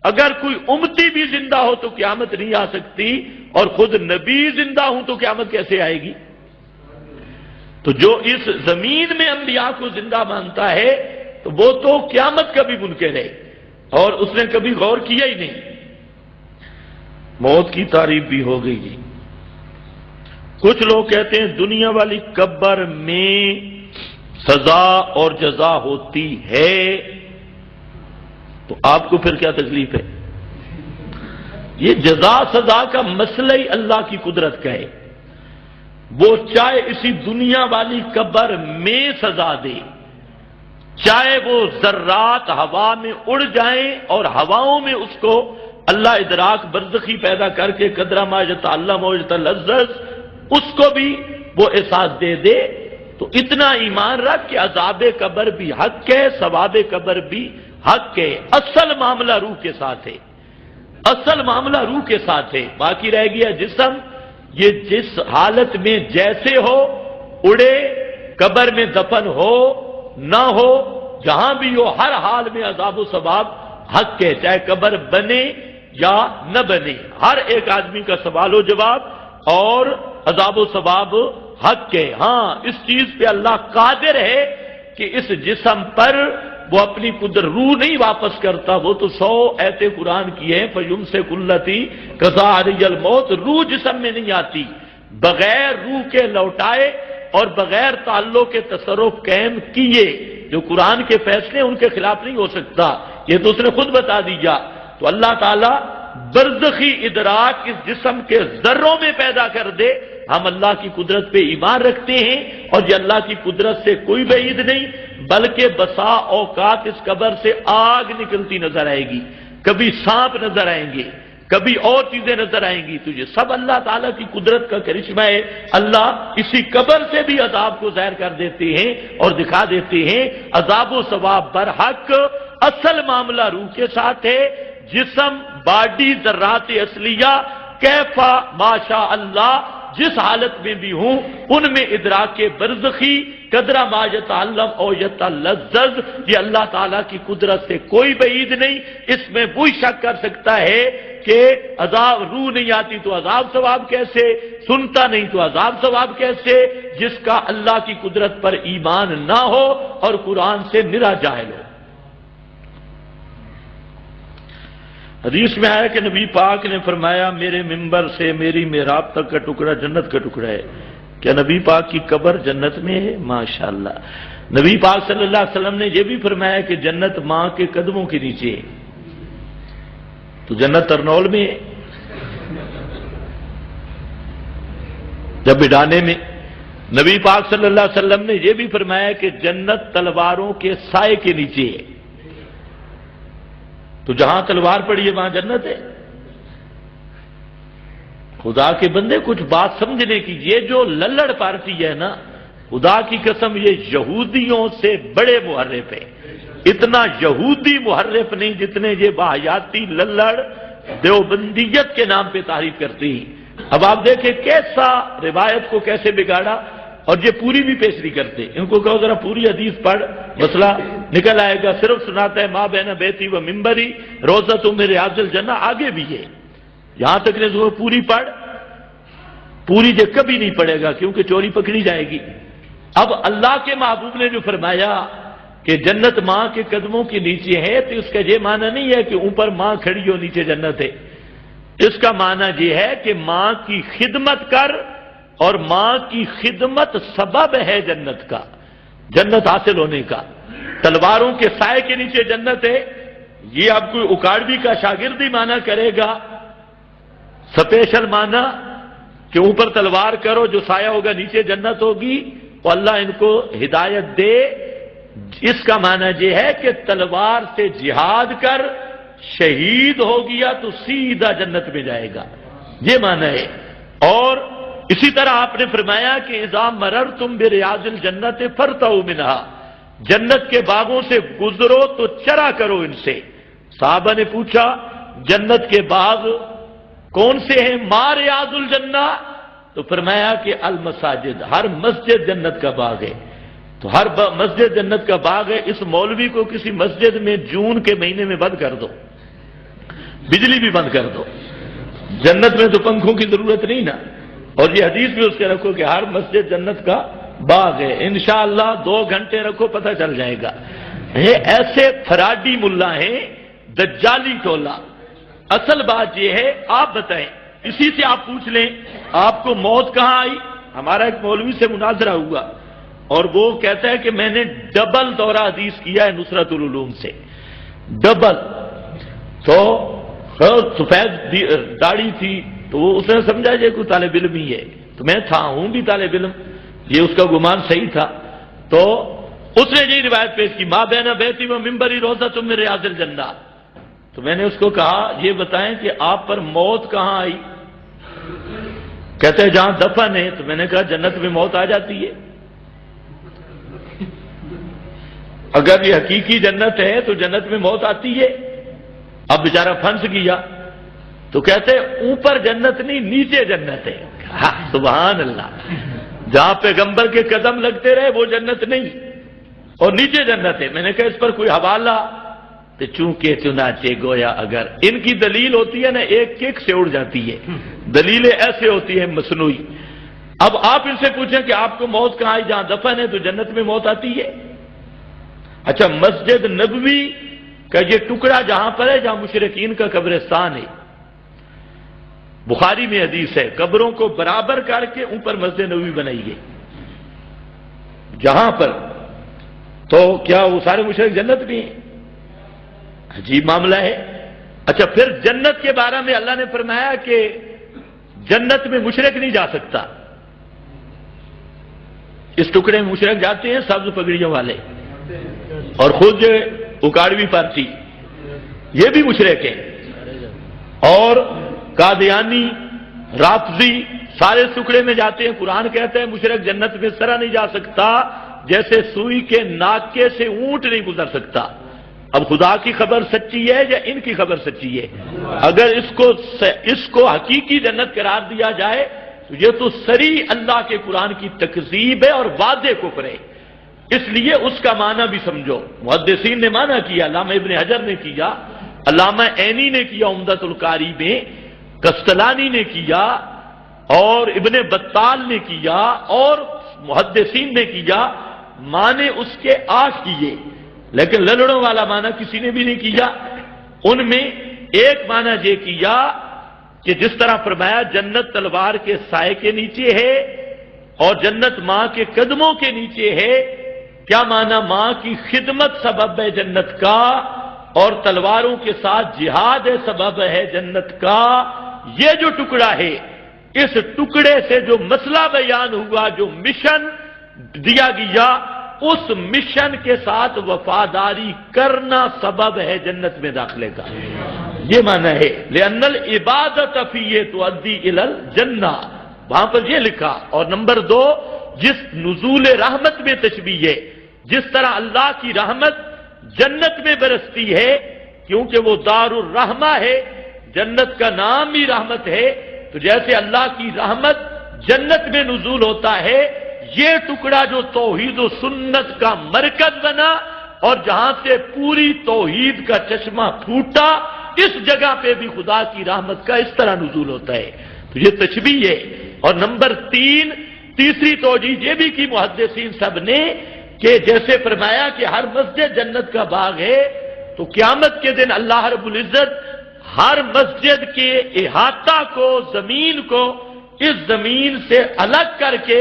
اگر کوئی امتی بھی زندہ ہو تو قیامت نہیں آ سکتی، اور خود نبی زندہ ہوں تو قیامت کیسے آئے گی؟ تو جو اس زمین میں انبیاء کو زندہ مانتا ہے تو وہ تو قیامت کا بھی منکر ہے، اور اس نے کبھی غور کیا ہی نہیں۔ موت کی تعریف بھی ہو گئی جی۔ کچھ لوگ کہتے ہیں دنیا والی قبر میں سزا اور جزا ہوتی ہے، تو آپ کو پھر کیا تکلیف ہے؟ یہ جزا سزا کا مسئلہ ہی اللہ کی قدرت کا ہے، وہ چاہے اسی دنیا والی قبر میں سزا دے، چاہے وہ ذرات ہوا میں اڑ جائیں اور ہواؤں میں اس کو اللہ ادراک برزخی پیدا کر کے قدرہ ما یتعلم و یتلذذ اس کو بھی وہ احساس دے دے، تو اتنا ایمان رکھ کہ عذاب قبر بھی حق ہے، ثواب قبر بھی حق ہے۔ اصل معاملہ روح کے ساتھ ہے، اصل معاملہ روح کے ساتھ ہے، باقی رہ گیا جسم، یہ جس حالت میں جیسے ہو، اڑے، قبر میں دفن ہو نہ ہو، جہاں بھی ہو، ہر حال میں عذاب و ثواب حق ہے، چاہے قبر بنے یا نہ بنے، ہر ایک آدمی کا سوال و جواب اور عذاب و ثواب حق ہے۔ ہاں اس چیز پہ اللہ قادر ہے کہ اس جسم پر وہ اپنی قدرت روح نہیں واپس کرتا، وہ تو 100 ایت قرآن کی ہیں، فَيُمْسِكُ الَّتِي قَضَىٰ عَلَيْهَا الْمَوْتَ، روح جسم میں نہیں آتی، بغیر روح کے لوٹائے اور بغیر تعلق کے تصرف قائم کیے، جو قرآن کے فیصلے ان کے خلاف نہیں ہو سکتا، یہ تو اس نے خود بتا دیا۔ تو اللہ تعالیٰ برزخی ادراک اس جسم کے ذروں میں پیدا کر دے، ہم اللہ کی قدرت پہ ایمان رکھتے ہیں، اور یہ اللہ کی قدرت سے کوئی بعید نہیں، بلکہ بسا اوقات اس قبر سے آگ نکلتی نظر آئے گی، کبھی سانپ نظر آئیں گے، کبھی اور چیزیں نظر آئیں گی، تو یہ سب اللہ تعالیٰ کی قدرت کا کرشمہ ہے۔ اللہ اسی قبر سے بھی عذاب کو ظاہر کر دیتے ہیں اور دکھا دیتے ہیں، عذاب و ثواب برحق۔ اصل معاملہ روح کے ساتھ ہے، جسم باڈی ذرات اصلیہ کیفا ماشاء اللہ جس حالت میں بھی ہوں ان میں ادراک برزخی قدرہ ما یتعلم او یتلذذ، یہ اللہ تعالیٰ کی قدرت سے کوئی بعید نہیں۔ اس میں وہی شک کر سکتا ہے کہ عذاب، روح نہیں آتی تو عذاب ثواب کیسے، سنتا نہیں تو عذاب ثواب کیسے، جس کا اللہ کی قدرت پر ایمان نہ ہو اور قرآن سے نرا جاہل ہو۔ حدیث میں آیا کہ نبی پاک نے فرمایا میرے منبر سے میری محراب تک کا ٹکڑا جنت کا ٹکڑا ہے۔ کیا نبی پاک کی قبر جنت میں ہے؟ ماشاءاللہ۔ نبی پاک صلی اللہ علیہ وسلم نے یہ بھی فرمایا کہ جنت ماں کے قدموں کے نیچے ہے، تو جنت ترنول میں ہے۔ جب بڈانے میں نبی پاک صلی اللہ علیہ وسلم نے یہ بھی فرمایا کہ جنت تلواروں کے سائے کے نیچے ہے، تو جہاں تلوار پڑی ہے وہاں جنت ہے۔ خدا کے بندے کچھ بات سمجھنے کی، یہ جو للڑ پارٹی ہے نا، خدا کی قسم یہ یہودیوں سے بڑے محرف ہے۔ اتنا یہودی محرف نہیں جتنے یہ باحیاتی للڑ دیوبندیت کے نام پہ تعریف کرتے ہیں۔ اب آپ دیکھیں کیسا روایت کو کیسے بگاڑا، اور یہ پوری بھی پیش نہیں کرتے۔ ان کو کہو ذرا پوری حدیث پڑھ، مسئلہ نکل آئے گا۔ صرف سناتا ہے ماں بہن بیتی و ممبری روزۃ من ریاض الجنہ، آگے بھی ہے، یہاں تک نے جو پوری پڑھ، پوری جو کبھی نہیں پڑھے گا کیونکہ چوری پکڑی جائے گی۔ اب اللہ کے محبوب نے جو فرمایا کہ جنت ماں کے قدموں کے نیچے ہے، تو اس کا یہ معنی نہیں ہے کہ اوپر ماں کھڑی ہو نیچے جنت ہے۔ اس کا معنی یہ ہے کہ ماں کی خدمت کر، اور ماں کی خدمت سبب ہے جنت کا، جنت حاصل ہونے کا۔ تلواروں کے سائے کے نیچے جنت ہے، یہ اب کوئی اکاڑوی کا شاگردی معنی کرے گا، سپیشل معنی کہ اوپر تلوار کرو جو سایہ ہوگا نیچے جنت ہوگی، تو اللہ ان کو ہدایت دے۔ اس کا معنی یہ ہے کہ تلوار سے جہاد کر شہید ہو گیا تو سیدھا جنت میں جائے گا، یہ معنی ہے۔ اور اسی طرح آپ نے فرمایا کہ اذا مررتم بریاض الجنت فرتعوا منها، جنت کے باغوں سے گزرو تو چرا کرو ان سے۔ صحابہ نے پوچھا جنت کے باغ کون سے ہیں؟ ما ریاض الجنہ، تو فرمایا کہ المساجد، ہر مسجد جنت کا باغ ہے، تو ہر مسجد جنت کا باغ ہے۔ اس مولوی کو کسی مسجد میں جون کے مہینے میں بند کر دو، بجلی بھی بند کر دو، جنت میں تو پنکھوں کی ضرورت نہیں نا، اور یہ حدیث بھی اس کے رکھو کہ ہر مسجد جنت کا باغ ہے، انشاءاللہ 2 گھنٹے رکھو پتہ چل جائے گا۔ یہ ایسے فراڈی ملا ہیں، دجالی ٹولہ۔ اصل بات یہ ہے، آپ بتائیں، اسی سے آپ پوچھ لیں آپ کو موت کہاں آئی؟ ہمارا ایک مولوی سے مناظرہ ہوا، اور وہ کہتا ہے کہ میں نے ڈبل دورہ حدیث کیا ہے نصرت العلوم سے، ڈبل۔ تو سفید داڑھی تھی، تو اس نے سمجھا یہ کوئی طالب علم ہی ہے، تو میں تھا، ہوں بھی طالب علم، یہ اس کا گمان صحیح تھا۔ تو اس نے یہی روایت پیش کی ماں بین بیتی و ممبری روزۃ من ریاض الجنہ۔ تو میں نے اس کو کہا یہ بتائیں کہ آپ پر موت کہاں آئی؟ کہتے ہیں جہاں دفن ہے۔ تو میں نے کہا جنت میں موت آ جاتی ہے؟ اگر یہ حقیقی جنت ہے تو جنت میں موت آتی ہے؟ اب بیچارہ پھنس گیا، تو کہتے اوپر جنت نہیں نیچے جنت ہے۔ سبحان اللہ، جہاں پیغمبر کے قدم لگتے رہے وہ جنت نہیں، اور نیچے جنت ہے۔ میں نے کہا اس پر کوئی حوالہ؟ تو چونکہ چنانچہ گویا، اگر ان کی دلیل ہوتی ہے نا ایک کک سے اڑ جاتی ہے، دلیلیں ایسے ہوتی ہیں مصنوعی۔ اب آپ ان سے پوچھیں کہ آپ کو موت کہاں آئی؟ جہاں دفن ہے تو جنت میں موت آتی ہے؟ اچھا، مسجد نبوی کا یہ ٹکڑا جہاں پر ہے جہاں مشرکین کا قبرستان ہے، بخاری میں حدیث ہے، قبروں کو برابر کر کے اوپر مسجد نبوی بنائی گئی جہاں پر، تو کیا وہ سارے مشرک جنت بھی ہیں؟ عجیب معاملہ ہے۔ اچھا، پھر جنت کے بارے میں اللہ نے فرمایا کہ جنت میں مشرک نہیں جا سکتا۔ اس ٹکڑے میں مشرک جاتے ہیں سبز پگڑیوں والے، اور خود اکاڑوی پارٹی یہ بھی مشرک ہیں، اور قادیانی، رافضی سارے اس ٹکڑے میں جاتے ہیں۔ قرآن کہتا ہے مشرک جنت میں سرا نہیں جا سکتا، جیسے سوئی کے ناکے سے اونٹ نہیں گزر سکتا۔ اب خدا کی خبر سچی ہے یا ان کی خبر سچی ہے؟ اگر اس کو حقیقی جنت قرار دیا جائے، تو یہ تو سری اللہ کے قرآن کی تکذیب ہے اور واضح کفر ہے، اس لیے اس کا معنی بھی سمجھو۔ محدثین نے معنی کیا، علامہ ابن حجر نے کیا، علامہ عینی نے کیا عمدۃ القاری میں، قسطلانی نے کیا، اور ابن بطال نے کیا، اور محدثین نے کیا، معنی اس کے 8 کیے، لیکن للڑوں والا معنی کسی نے بھی نہیں کیا۔ ان میں ایک معنی یہ کیا کہ جس طرح فرمایا جنت تلوار کے سائے کے نیچے ہے اور جنت ماں کے قدموں کے نیچے ہے، کیا معنی ماں کی خدمت سبب ہے جنت کا، اور تلواروں کے ساتھ جہاد ہے سبب ہے جنت کا۔ یہ جو ٹکڑا ہے، اس ٹکڑے سے جو مسئلہ بیان ہوا، جو مشن دیا گیا، اس مشن کے ساتھ وفاداری کرنا سبب ہے جنت میں داخلے کا، یہ معنی ہے۔ لأن العبادت فیہ تؤدی الی الجنہ، وہاں پر یہ لکھا۔ اور نمبر 2، جس نزول رحمت میں تشبیہ ہے، جس طرح اللہ کی رحمت جنت میں برستی ہے کیونکہ وہ دار الرحمہ ہے، جنت کا نام ہی رحمت ہے، تو جیسے اللہ کی رحمت جنت میں نزول ہوتا ہے، یہ ٹکڑا جو توحید و سنت کا مرکز بنا اور جہاں سے پوری توحید کا چشمہ پھوٹا، اس جگہ پہ بھی خدا کی رحمت کا اس طرح نزول ہوتا ہے، تو یہ تشبیہ ہے۔ اور نمبر 3، تیسری توجیہ یہ بھی کی محدثین سب نے کہ جیسے فرمایا کہ ہر مسجد جنت کا باغ ہے، تو قیامت کے دن اللہ رب العزت ہر مسجد کے احاطہ کو، زمین کو اس زمین سے الگ کر کے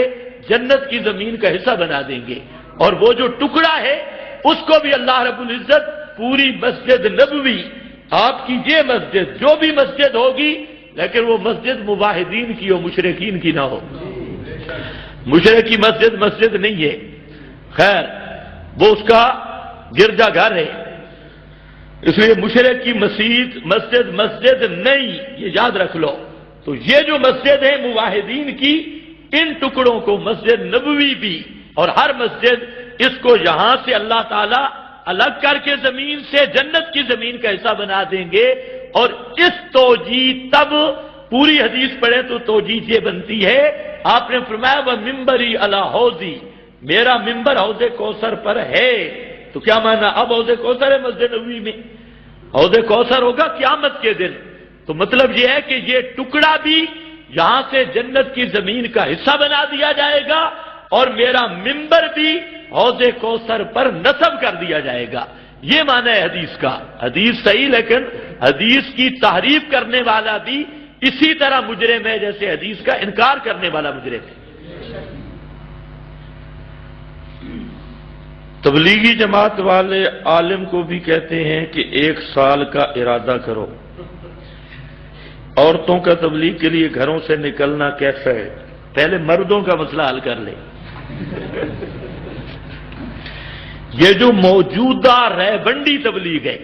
جنت کی زمین کا حصہ بنا دیں گے، اور وہ جو ٹکڑا ہے اس کو بھی اللہ رب العزت پوری مسجد نبوی، آپ کی یہ مسجد جو بھی مسجد ہوگی، لیکن وہ مسجد موحدین کی ہو، مشرکین کی نہ ہو۔ مشرک کی مسجد مسجد نہیں ہے، خیر وہ اس کا گرجا گھر ہے، اس لیے مشرک کی مسجد مسجد نہیں، یہ یاد رکھ لو۔ تو یہ جو مسجد ہے موحدین کی، ان ٹکڑوں کو مسجد نبوی بھی، اور ہر مسجد اس کو یہاں سے اللہ تعالیٰ الگ کر کے زمین سے جنت کی زمین کا حصہ بنا دیں گے۔ اور اس توجیہ تب پوری حدیث پڑھے تو توجیہ یہ بنتی ہے، آپ نے فرمایا وہ ممبری علی حوضی، میرا ممبر حوض کوثر پر ہے، تو کیا معنی اب حوض کوثر ہے مسجد نبوی میں، حوض کوثر ہوگا قیامت کے دن، تو مطلب یہ ہے کہ یہ ٹکڑا بھی یہاں سے جنت کی زمین کا حصہ بنا دیا جائے گا، اور میرا ممبر بھی حوض کوثر پر نصب کر دیا جائے گا، یہ معنی ہے حدیث کا۔ حدیث صحیح، لیکن حدیث کی تحریف کرنے والا بھی اسی طرح مجرم ہے جیسے حدیث کا انکار کرنے والا مجرم ہے۔ تبلیغی جماعت والے عالم کو بھی کہتے ہیں کہ 1 سال کا ارادہ کرو۔ عورتوں کا تبلیغ کے لیے گھروں سے نکلنا کیسا ہے؟ پہلے مردوں کا مسئلہ حل کر لیں۔ یہ جو موجودہ ریبنڈی تبلیغ ہے،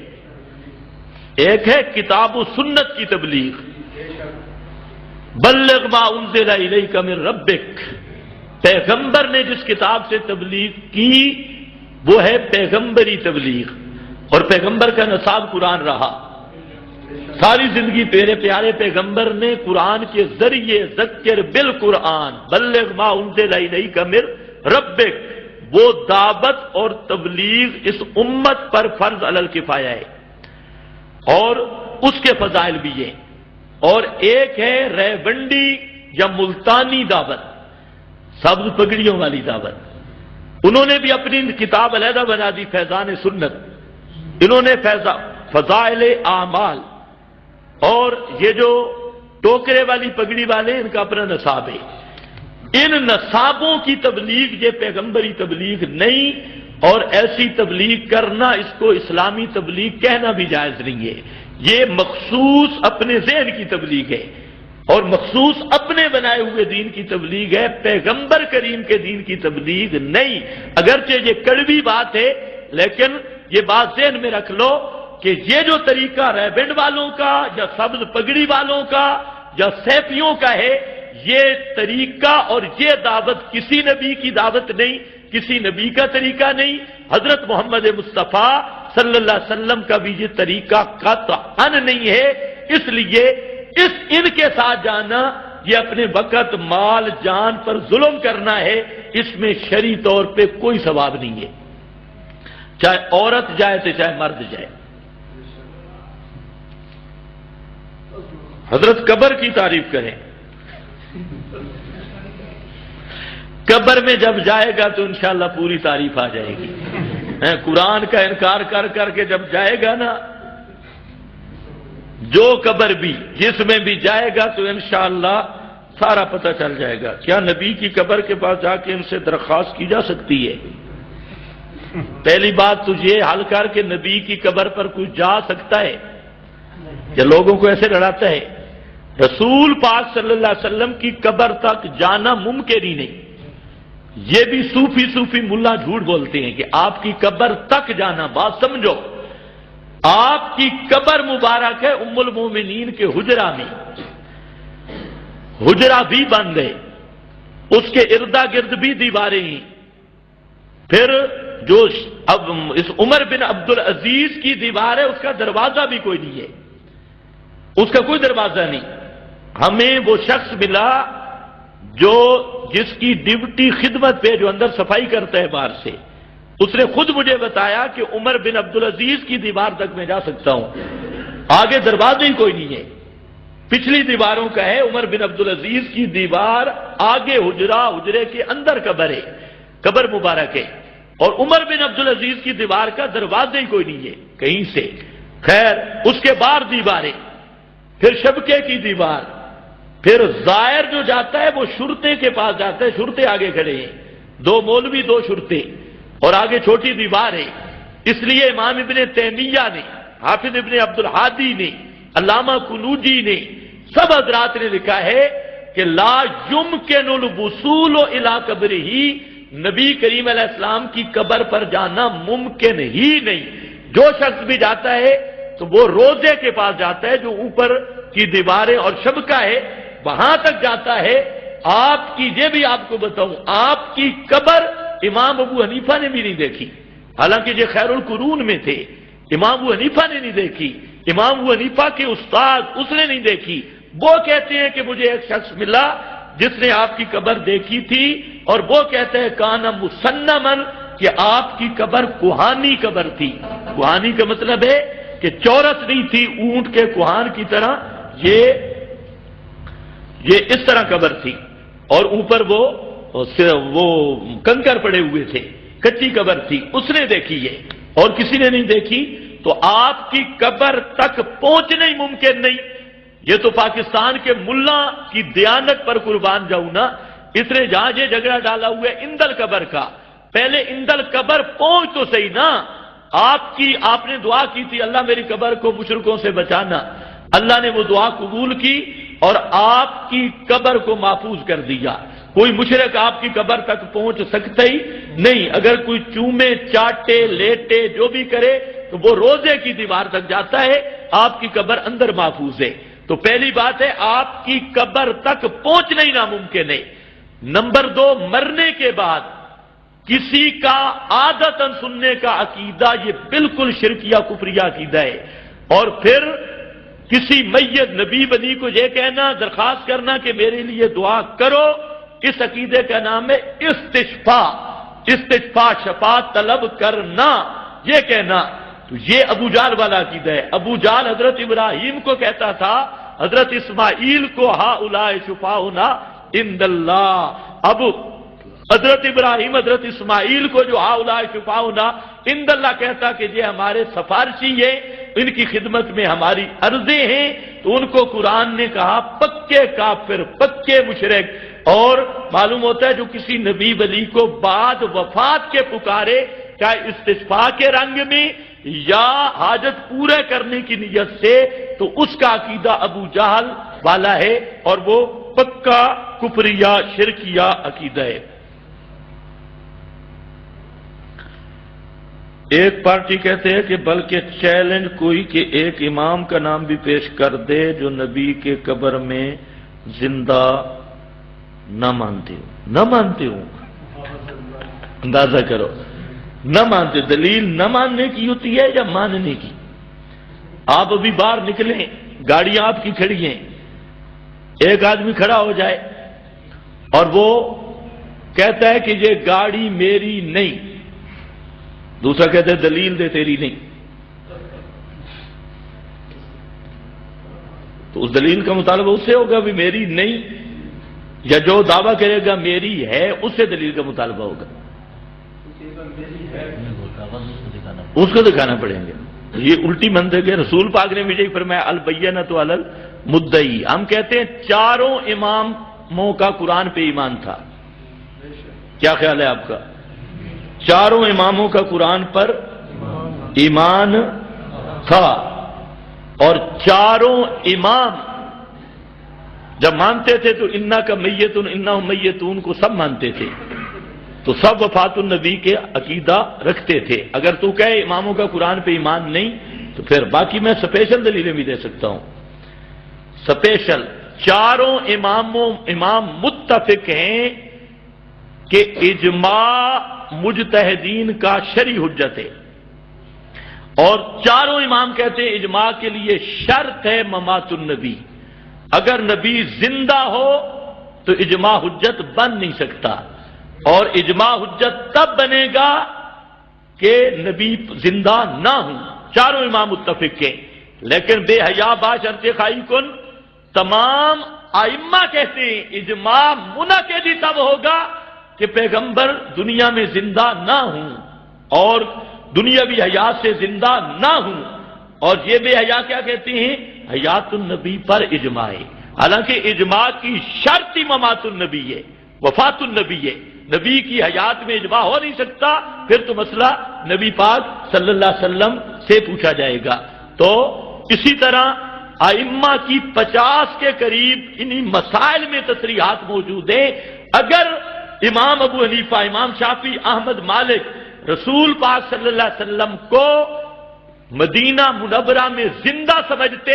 ایک ہے کتاب و سنت کی تبلیغ، بلغ ما انزل الیک من ربک، پیغمبر نے جس کتاب سے تبلیغ کی وہ ہے پیغمبری تبلیغ، اور پیغمبر کا نصاب قرآن رہا، ساری زندگی میرے پیارے پیغمبر نے قرآن کے ذریعے ذکر بالقرآن بلغ ما انزل الیک من ربک، وہ دعوت اور تبلیغ اس امت پر فرض علی الکفایہ ہے، اور اس کے فضائل بھی ہیں۔ اور ایک ہے ریونڈی یا ملتانی دعوت، سبز پگڑیوں والی دعوت، انہوں نے بھی اپنی کتاب علیحدہ بنا دی فیضان سنت، انہوں نے فضائل اعمال، اور یہ جو ٹوکرے والی پگڑی والے ان کا اپنا نصاب ہے۔ ان نصابوں کی تبلیغ یہ پیغمبری تبلیغ نہیں، اور ایسی تبلیغ کرنا اس کو اسلامی تبلیغ کہنا بھی جائز نہیں ہے، یہ مخصوص اپنے ذہن کی تبلیغ ہے، اور مخصوص اپنے بنائے ہوئے دین کی تبلیغ ہے، پیغمبر کریم کے دین کی تبلیغ نہیں۔ اگرچہ یہ کڑوی بات ہے، لیکن یہ بات ذہن میں رکھ لو کہ یہ جو طریقہ ریبنڈ والوں کا یا سبز پگڑی والوں کا یا سیفیوں کا ہے، یہ طریقہ اور یہ دعوت کسی نبی کی دعوت نہیں، کسی نبی کا طریقہ نہیں، حضرت محمد مصطفیٰ صلی اللہ علیہ وسلم کا بھی یہ طریقہ قطعاً نہیں ہے۔ اس لیے ان کے ساتھ جانا یہ اپنے وقت مال جان پر ظلم کرنا ہے، اس میں شرعی طور پہ کوئی ثواب نہیں ہے، چاہے عورت جائے تو چاہے مرد جائے۔ حضرت قبر کی تعریف کریں، قبر میں جب جائے گا تو انشاءاللہ پوری تعریف آ جائے گی۔ قرآن کا انکار کر کر کے جب جائے گا نا، جو قبر بھی جس میں بھی جائے گا تو انشاءاللہ سارا پتہ چل جائے گا۔ کیا نبی کی قبر کے پاس جا کے ان سے درخواست کی جا سکتی ہے؟ پہلی بات تو یہ حل کر کے نبی کی قبر پر کوئی جا سکتا ہے یا لوگوں کو ایسے لڑاتا ہے؟ رسول پاک صلی اللہ علیہ وسلم کی قبر تک جانا ممکن ہی نہیں۔ یہ بھی صوفی ملا جھوٹ بولتے ہیں کہ آپ کی قبر تک جانا، بات سمجھو، آپ کی قبر مبارک ہے ام المومنین کے حجرہ میں، حجرہ بھی بند ہے، اس کے اردا گرد بھی دیواریں ہیں، پھر جو اب اس عمر بن عبدالعزیز کی دیوار ہے اس کا دروازہ بھی کوئی نہیں ہے، اس کا کوئی دروازہ نہیں۔ ہمیں وہ شخص ملا جو جس کی ڈیوٹی خدمت پہ جو اندر صفائی کرتا ہے باہر سے، اس نے خود مجھے بتایا کہ عمر بن عبدالعزیز کی دیوار تک میں جا سکتا ہوں، آگے دروازے ہی کوئی نہیں ہے، پچھلی دیواروں کا ہے، عمر بن عبدالعزیز کی دیوار آگے حجرے کے اندر قبر ہے، قبر مبارک ہے، اور عمر بن عبدالعزیز کی دیوار کا دروازے ہی کوئی نہیں ہے کہیں سے۔ خیر، اس کے بعد دیواریں، پھر شبکے کی دیوار، پھر زائر جو جاتا ہے وہ شرطے کے پاس جاتا ہے، شرطے آگے کھڑے ہیں، دو مولوی دو شرطے، اور آگے چھوٹی دیوار ہے۔ اس لیے امام ابن تیمیہ نے، حافظ ابن عبدالحادی نے، علامہ کنوجی نے، سب حضرات نے لکھا ہے کہ لا یمکن الوصول الی قبرہ، نبی کریم علیہ السلام کی قبر پر جانا ممکن ہی نہیں۔ جو شخص بھی جاتا ہے تو وہ روزے کے پاس جاتا ہے جو اوپر کی دیواریں اور شبکہ ہے، وہاں تک جاتا ہے۔ آپ کی، یہ بھی آپ کو بتاؤں، آپ کی قبر امام ابو حنیفہ نے بھی نہیں دیکھی، حالانکہ یہ خیر القرون میں تھے، امام ابو حنیفہ نے نہیں دیکھی، امام ابو حنیفہ کے استاد اس نے نہیں دیکھی۔ وہ کہتے ہیں کہ مجھے ایک شخص ملا جس نے آپ کی قبر دیکھی تھی، اور وہ کہتے ہیں کانا مسنمن، کہ آپ کی قبر کوہانی قبر تھی۔ کوہانی کا مطلب ہے کہ چورس نہیں تھی اونٹ کے کوہان کی طرح، یہ اس طرح قبر تھی، اور اوپر وہ کنکر پڑے ہوئے تھے، کچی قبر تھی، اس نے دیکھی ہے اور کسی نے نہیں دیکھی۔ تو آپ کی قبر تک پہنچنا ہی ممکن نہیں۔ یہ تو پاکستان کے ملا کی دیانت پر قربان جاؤں نا، اس نے جہاں یہ جھگڑا ڈالا ہوا ہے اندل قبر کا، پہلے اندل قبر پہنچ تو صحیح نا۔ آپ نے دعا کی تھی اللہ میری قبر کو مشرکوں سے بچانا، اللہ نے وہ دعا قبول کی اور آپ کی قبر کو محفوظ کر دیا۔ کوئی مشرک آپ کی قبر تک پہنچ سکتا ہی نہیں۔ اگر کوئی چومے چاٹے لیٹے جو بھی کرے تو وہ روزے کی دیوار تک جاتا ہے، آپ کی قبر اندر محفوظ ہے۔ تو پہلی بات ہے آپ کی قبر تک پہنچنا ہی ناممکن ہے۔ نمبر 2، مرنے کے بعد کسی کا عادتاً سننے کا عقیدہ یہ بالکل شرکیہ کفریہ عقیدہ ہے، اور پھر کسی میت نبی ولی کو یہ کہنا، درخواست کرنا کہ میرے لیے دعا کرو، اس عقیدے کا نام ہے استشفاء، شفاعت طلب کرنا، یہ کہنا۔ تو یہ ابو جہل والا عقیدہ ہے۔ ابو جہل حضرت ابراہیم کو کہتا تھا، حضرت اسماعیل کو ہؤلاء شفاؤنا عند اللہ۔ اب حضرت ابراہیم حضرت اسماعیل کو جو ہؤلاء شفاؤنا عند اللہ کہتا کہ یہ ہمارے سفارشی ہیں، ان کی خدمت میں ہماری عرضیں ہیں، تو ان کو قرآن نے کہا پکے کافر، پکے مشرک۔ اور معلوم ہوتا ہے جو کسی نبی ولی کو بعد وفات کے پکارے، چاہے استشفاء کے رنگ میں یا حاجت پورے کرنے کی نیت سے، تو اس کا عقیدہ ابو جہل والا ہے، اور وہ پکا کفریہ شرکیہ عقیدہ ہے۔ ایک پارٹی کہتے ہیں کہ بلکہ چیلنج کوئی کہ ایک امام کا نام بھی پیش کر دے جو نبی کے قبر میں زندہ نہ مانتے ہوں، اندازہ کرو، نہ مانتے، دلیل نہ ماننے کی ہوتی ہے یا ماننے کی؟ آپ ابھی باہر نکلیں، گاڑیاں آپ کی کھڑی ہیں، ایک آدمی کھڑا ہو جائے اور وہ کہتا ہے کہ یہ گاڑی میری نہیں، دوسرا کہتا ہے دلیل دے تیری نہیں، تو اس دلیل کا مطالبہ اس سے ہوگا بھی میری نہیں، یا جو دعویٰ کرے گا میری ہے اس سے دلیل کا مطالبہ ہوگا، اس کو دکھانا پڑیں گے۔ یہ الٹی منطق ہے۔ رسول پاک نے بھی یہی فرمایا البینۃ علی المدعی۔ ہم کہتے ہیں چاروں اماموں کا قرآن پہ ایمان تھا، کیا خیال ہے آپ کا؟ چاروں اماموں کا قرآن پر ایمان تھا، اور چاروں امام جب مانتے تھے تو انا کا میتون انہم میتون کو سب مانتے تھے، تو سب وفات النبی کے عقیدہ رکھتے تھے۔ اگر تو کہے اماموں کا قرآن پہ ایمان نہیں تو پھر باقی میں سپیشل دلیلیں بھی دے سکتا ہوں۔ سپیشل چاروں امام متفق ہیں کہ اجماع مجتہدین کا شرعی حجت ہے، اور چاروں امام کہتے ہیں اجماع کے لیے شرط ہے ممات النبی، اگر نبی زندہ ہو تو اجماع حجت بن نہیں سکتا، اور اجماع حجت تب بنے گا کہ نبی زندہ نہ ہوں۔ چاروں امام متفق ہیں، لیکن بے حیا با شرط خائی کن تمام ائمہ کہتے ہیں اجماع منعقد ہی تب ہوگا کہ پیغمبر دنیا میں زندہ نہ ہوں اور دنیاوی حیات سے زندہ نہ ہوں۔ اور یہ بے حیا کیا کہتے ہیں؟ حیات النبی پر اجماع ہے، حالانکہ اجماع کی شرط ہی ممات النبی ہے، وفات النبی ہے۔ نبی کی حیات میں اجماع ہو نہیں سکتا، پھر تو مسئلہ نبی پاک صلی اللہ علیہ وسلم سے پوچھا جائے گا۔ تو اسی طرح ائمہ کی 50 کے قریب انہی مسائل میں تصریحات موجود ہیں۔ اگر امام ابو حنیفہ، امام شافعی، احمد، مالک رسول پاک صلی اللہ علیہ وسلم کو مدینہ منورہ میں زندہ سمجھتے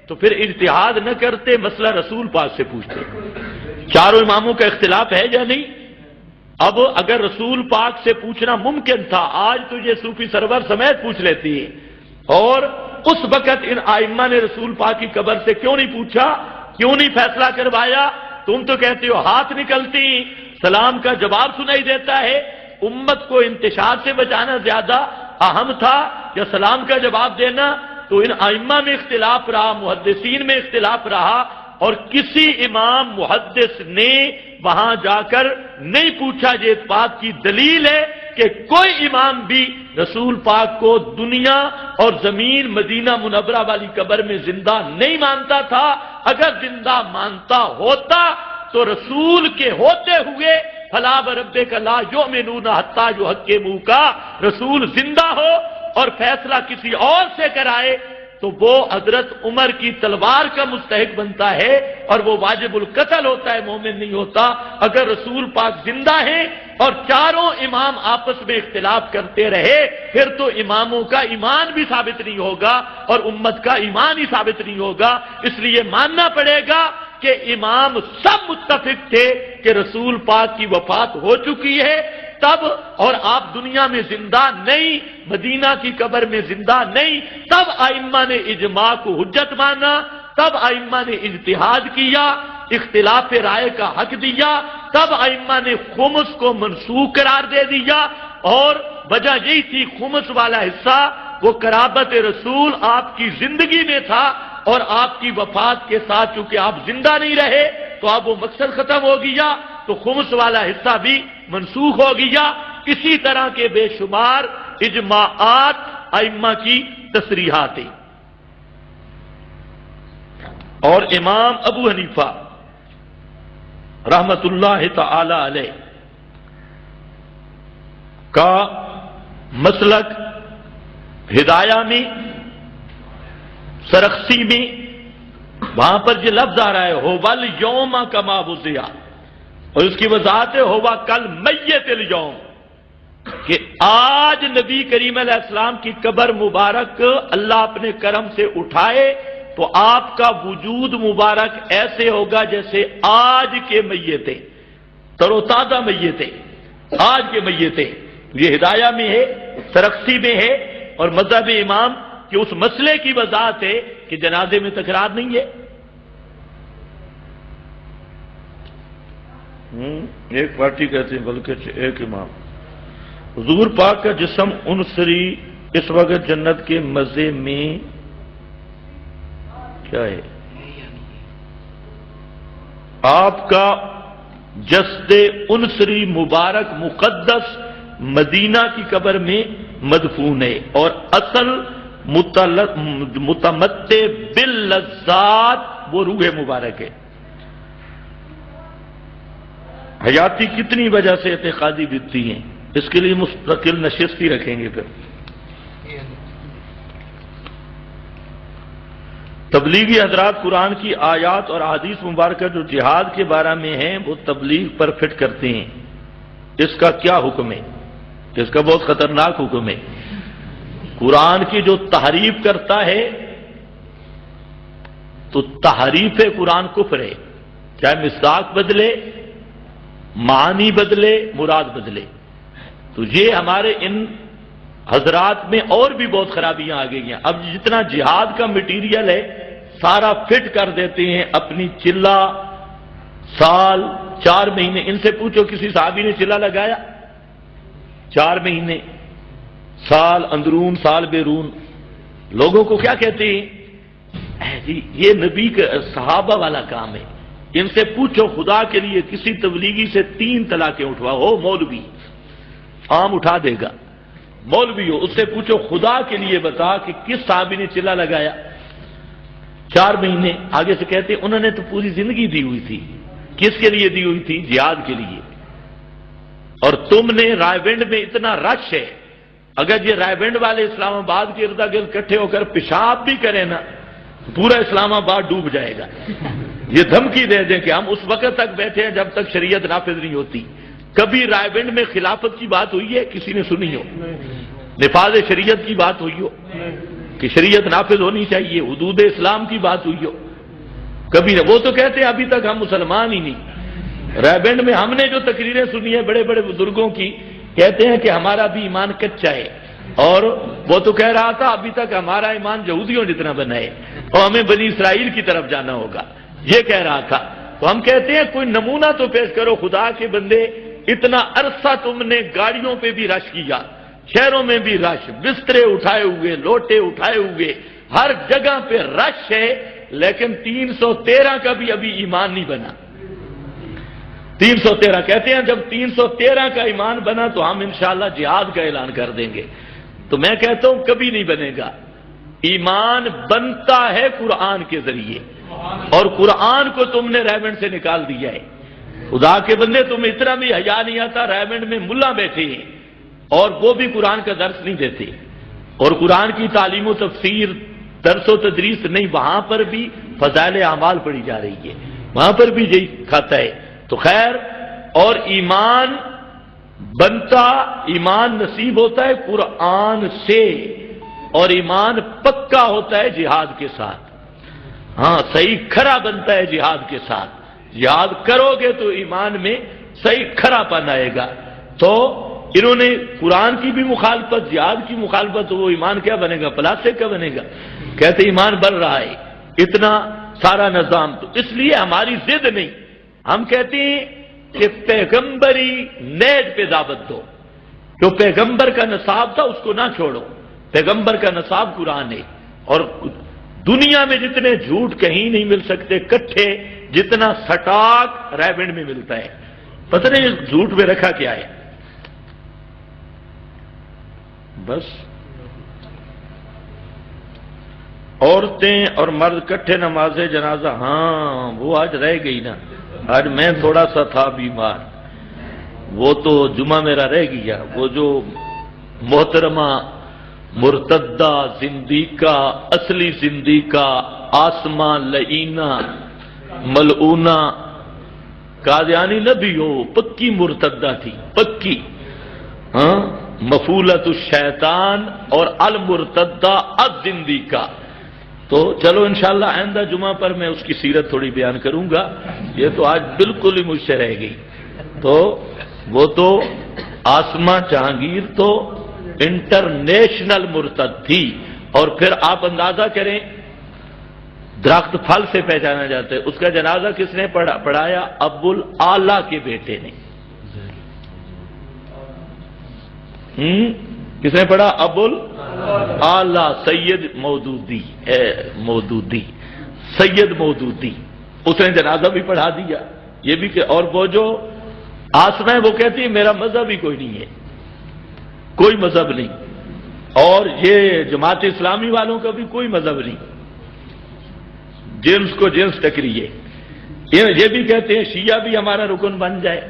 تو پھر اجتہاد نہ کرتے، مسئلہ رسول پاک سے پوچھتے۔ چاروں اماموں کا اختلاف ہے یا نہیں؟ اب اگر رسول پاک سے پوچھنا ممکن تھا، آج تو یہ صوفی سرور سمیت پوچھ لیتی ہے، اور اس وقت ان ائمہ نے رسول پاک کی قبر سے کیوں نہیں پوچھا، کیوں نہیں فیصلہ کروایا؟ تم تو کہتے ہو ہاتھ نکلتی، سلام کا جواب سنائی دیتا ہے۔ امت کو انتشار سے بچانا زیادہ اہم تھا یا سلام کا جواب دینا؟ تو ان ائمہ میں اختلاف رہا، محدثین میں اختلاف رہا، اور کسی امام محدث نے وہاں جا کر نہیں پوچھا۔ یہ اس بات کی دلیل ہے کہ کوئی امام بھی رسول پاک کو دنیا اور زمین مدینہ منورہ والی قبر میں زندہ نہیں مانتا تھا۔ اگر زندہ مانتا ہوتا تو رسول کے ہوتے ہوئے فلا وربک لا یؤمنون حتی یحکموک، رسول زندہ ہو اور فیصلہ کسی اور سے کرائے تو وہ حضرت عمر کی تلوار کا مستحق بنتا ہے اور وہ واجب القتل ہوتا ہے، مومن نہیں ہوتا۔ اگر رسول پاک زندہ ہیں اور چاروں امام آپس میں اختلاف کرتے رہے پھر تو اماموں کا ایمان بھی ثابت نہیں ہوگا اور امت کا ایمان ہی ثابت نہیں ہوگا۔ اس لیے ماننا پڑے گا کہ امام سب متفق تھے کہ رسول پاک کی وفات ہو چکی ہے تب، اور آپ دنیا میں زندہ نہیں، مدینہ کی قبر میں زندہ نہیں، تب ائمہ نے اجماع کو حجت مانا، تب ائمہ نے اجتہاد کیا، اختلاف رائے کا حق دیا، تب ائمہ نے خمس کو منسوخ قرار دے دیا۔ اور وجہ یہی تھی خمس والا حصہ وہ قرابت رسول آپ کی زندگی میں تھا، اور آپ کی وفات کے ساتھ چونکہ آپ زندہ نہیں رہے تو اب وہ مقصد ختم ہو گیا، تو خمس والا حصہ بھی منسوخ ہو گیا۔ اسی طرح کے بے شمار اجماعات ائمہ کی تصریحات ہیں۔ اور امام ابو حنیفہ رحمت اللہ تعالی علیہ کا مسلک ہدایہ میں، سرخسی میں، وہاں پر یہ لفظ آ رہا ہے ہوول یوم کما وضع، اور اس کی وضاحت ہے ہوا کل میت الیوم، کہ آج نبی کریم علیہ السلام کی قبر مبارک اللہ اپنے کرم سے اٹھائے تو آپ کا وجود مبارک ایسے ہوگا جیسے آج کے میتیں، تر و تازہ میتیں، آج کے میتیں۔ یہ ہدایہ میں ہے، سرخسی میں ہے، اور مذہب امام کہ اس مسئلے کی وضاحت ہے کہ جنازے میں تکرار نہیں ہے۔ ایک پارٹی کہتے ہیں بلکہ ایک امام. حضور پاک کا جسم انصری اس وقت جنت کے مزے میں کیا ہے؟ آپ کا جسد انصری مبارک مقدس مدینہ کی قبر میں مدفون ہے، اور اصل متمتع باللذات وہ روح مبارک ہے. حیاتی کتنی وجہ سے اعتقادی بتتی ہیں، اس کے لیے مستقل نشست ہی رکھیں گے. پھر تبلیغی حضرات قرآن کی آیات اور احادیث مبارکہ جو جہاد کے بارے میں ہیں وہ تبلیغ پر فٹ کرتے ہیں. اس کا کیا حکم ہے؟ اس کا بہت خطرناک حکم ہے. قرآن کی جو تحریف کرتا ہے تو تحریف قرآن کفر ہے، چاہے مصداق بدلے، معنی بدلے، مراد بدلے. تو یہ ہمارے ان حضرات میں اور بھی بہت خرابیاں آ گئی ہیں. اب جتنا جہاد کا مٹیریل ہے سارا فٹ کر دیتے ہیں اپنی چلہ، سال، 4 مہینے. ان سے پوچھو کسی صحابی نے چلہ لگایا؟ 4 مہینے، سال اندرون، سال بیرون. لوگوں کو کیا کہتے ہیں؟ جی یہ نبی کا صحابہ والا کام ہے. ان سے پوچھو خدا کے لیے کسی تبلیغی سے 3 طلاقیں اٹھواؤ، ہو مولوی عام اٹھا دے گا، مولوی ہو، اس سے پوچھو خدا کے لیے بتا کہ کس صحابی نے چلہ لگایا 4 مہینے. آگے سے کہتے ہیں انہوں نے تو پوری زندگی دی ہوئی تھی. کس کے لیے دی ہوئی تھی؟ جہاد کے لیے. اور تم نے رائے ونڈ میں اتنا رش ہے، اگر یہ رائے ونڈ والے اسلام آباد کے ارد گرد اکٹھے ہو کر پیشاب بھی کریں نا پورا اسلام آباد ڈوب جائے گا. یہ دھمکی دے دیں کہ ہم اس وقت تک بیٹھے ہیں جب تک شریعت نافذ نہیں ہوتی. کبھی رائے ونڈ میں خلافت کی بات ہوئی ہے؟ کسی نے سنی ہو؟ نفاذ شریعت کی بات ہوئی ہو کہ شریعت نافذ ہونی چاہیے، حدود اسلام کی بات ہوئی ہو؟ کبھی نہ. وہ تو کہتے ہیں ابھی تک ہم مسلمان ہی نہیں. رائے ونڈ میں ہم نے جو تقریریں سنی ہیں بڑے بڑے بزرگوں کی، کہتے ہیں کہ ہمارا بھی ایمان کچا ہے. اور وہ تو کہہ رہا تھا ابھی تک ہمارا ایمان یہودیوں جتنا بنا ہے اور ہمیں بنی اسرائیل کی طرف جانا ہوگا، یہ کہہ رہا تھا. تو ہم کہتے ہیں کوئی نمونہ تو پیش کرو خدا کے بندے. اتنا عرصہ تم نے گاڑیوں پہ بھی رش کیا، شہروں میں بھی رش، بسترے اٹھائے ہوئے، لوٹے اٹھائے ہوئے، ہر جگہ پہ رش ہے، لیکن 313 کا بھی ابھی ایمان نہیں بنا. 313 کہتے ہیں جب 313 کا ایمان بنا تو ہم انشاءاللہ جہاد کا اعلان کر دیں گے. تو میں کہتا ہوں کبھی نہیں بنے گا. ایمان بنتا ہے قرآن کے ذریعے، اور قرآن کو تم نے ریمنڈ سے نکال دیا ہے. خدا کے بندے تمہیں اتنا بھی حیا نہیں آتا. ریمنڈ میں ملا بیٹھے ہیں اور وہ بھی قرآن کا درس نہیں دیتے، اور قرآن کی تعلیم و تفسیر، درس و تدریس نہیں، وہاں پر بھی فضائل اعمال پڑھی جا رہی ہے، وہاں پر بھی یہی کھاتا ہے. تو خیر، اور ایمان بنتا، ایمان نصیب ہوتا ہے قرآن سے، اور ایمان پکا ہوتا ہے جہاد کے ساتھ. ہاں صحیح کھرا بنتا ہے جہاد کے ساتھ. جہاد کرو گے تو ایمان میں صحیح کھرا پن آئے گا. تو انہوں نے قرآن کی بھی مخالفت، جہاد کی مخالفت، تو وہ ایمان کیا بنے گا؟ پلاسٹک کا بنے گا. کہتے ایمان بڑھ رہا ہے اتنا سارا نظام. تو اس لیے ہماری ضد نہیں، ہم کہتے ہیں کہ پیغمبری نیڈ پہ دعوت دو. جو پیغمبر کا نصاب تھا اس کو نہ چھوڑو. پیغمبر کا نصاب قرآن ہے، اور دنیا میں جتنے جھوٹ کہیں نہیں مل سکتے کٹھے جتنا سٹاک ریونڈ میں ملتا ہے. پتہ نہیں اس جھوٹ میں رکھا کیا ہے. بس عورتیں اور مرد کٹھے نماز جنازہ، ہاں وہ آج رہ گئی نا. آج میں تھوڑا سا تھا بیمار، وہ تو جمعہ میرا رہ گیا. وہ جو محترمہ مرتدہ زندیقہ، اصلی زندیقہ، آسماں لعینہ ملعونہ، قادیانی نہ بھی ہو، پکی مرتدہ تھی، پکی. ہاں مفولت الشیطان اور المرتدہ الزندیقہ. تو چلو انشاءاللہ آئندہ جمعہ پر میں اس کی سیرت تھوڑی بیان کروں گا. یہ تو آج بالکل ہی مجھ سے رہ گئی. تو وہ تو آسماں جہانگیر تو انٹرنیشنل مرتد تھی. اور پھر آپ اندازہ کریں درخت پھل سے پہچانا جاتا ہے. اس کا جنازہ کس نے پڑھایا؟ ابو الاعلیٰ کے بیٹے نے. کس نے پڑھا؟ ابو الاعلیٰ سید مودودی سید مودودی. اس نے جنازہ بھی پڑھا دیا. یہ بھی کہ اور وہ جو آسمہ ہے وہ کہتی ہے میرا مذہب ہی کوئی نہیں ہے، کوئی مذہب نہیں، اور یہ جماعت اسلامی والوں کا بھی کوئی مذہب نہیں، جنس کو جنس ٹکریے. یہ بھی کہتے ہیں شیعہ بھی ہمارا رکن بن جائے،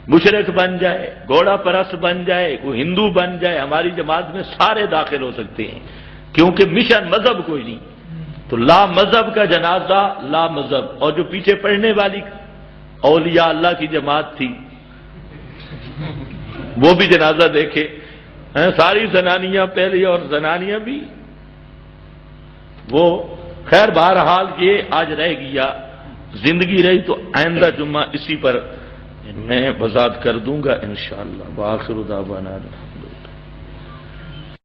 مشرک بن جائے، گھوڑا پرست بن جائے، کوئی ہندو بن جائے، ہماری جماعت میں سارے داخل ہو سکتے ہیں، کیونکہ مشن مذہب کوئی نہیں. تو لا مذہب کا جنازہ لا مذہب. اور جو پیچھے پڑھنے والی اولیاء اللہ کی جماعت تھی وہ بھی جنازہ دیکھے، ساری زنانیاں پہلے اور زنانیاں بھی. وہ خیر بہرحال یہ آج رہ گیا، زندگی رہی تو آئندہ جمعہ اسی پر میں وضاحت کر دوں گا انشاءاللہ. وآخر دعوانا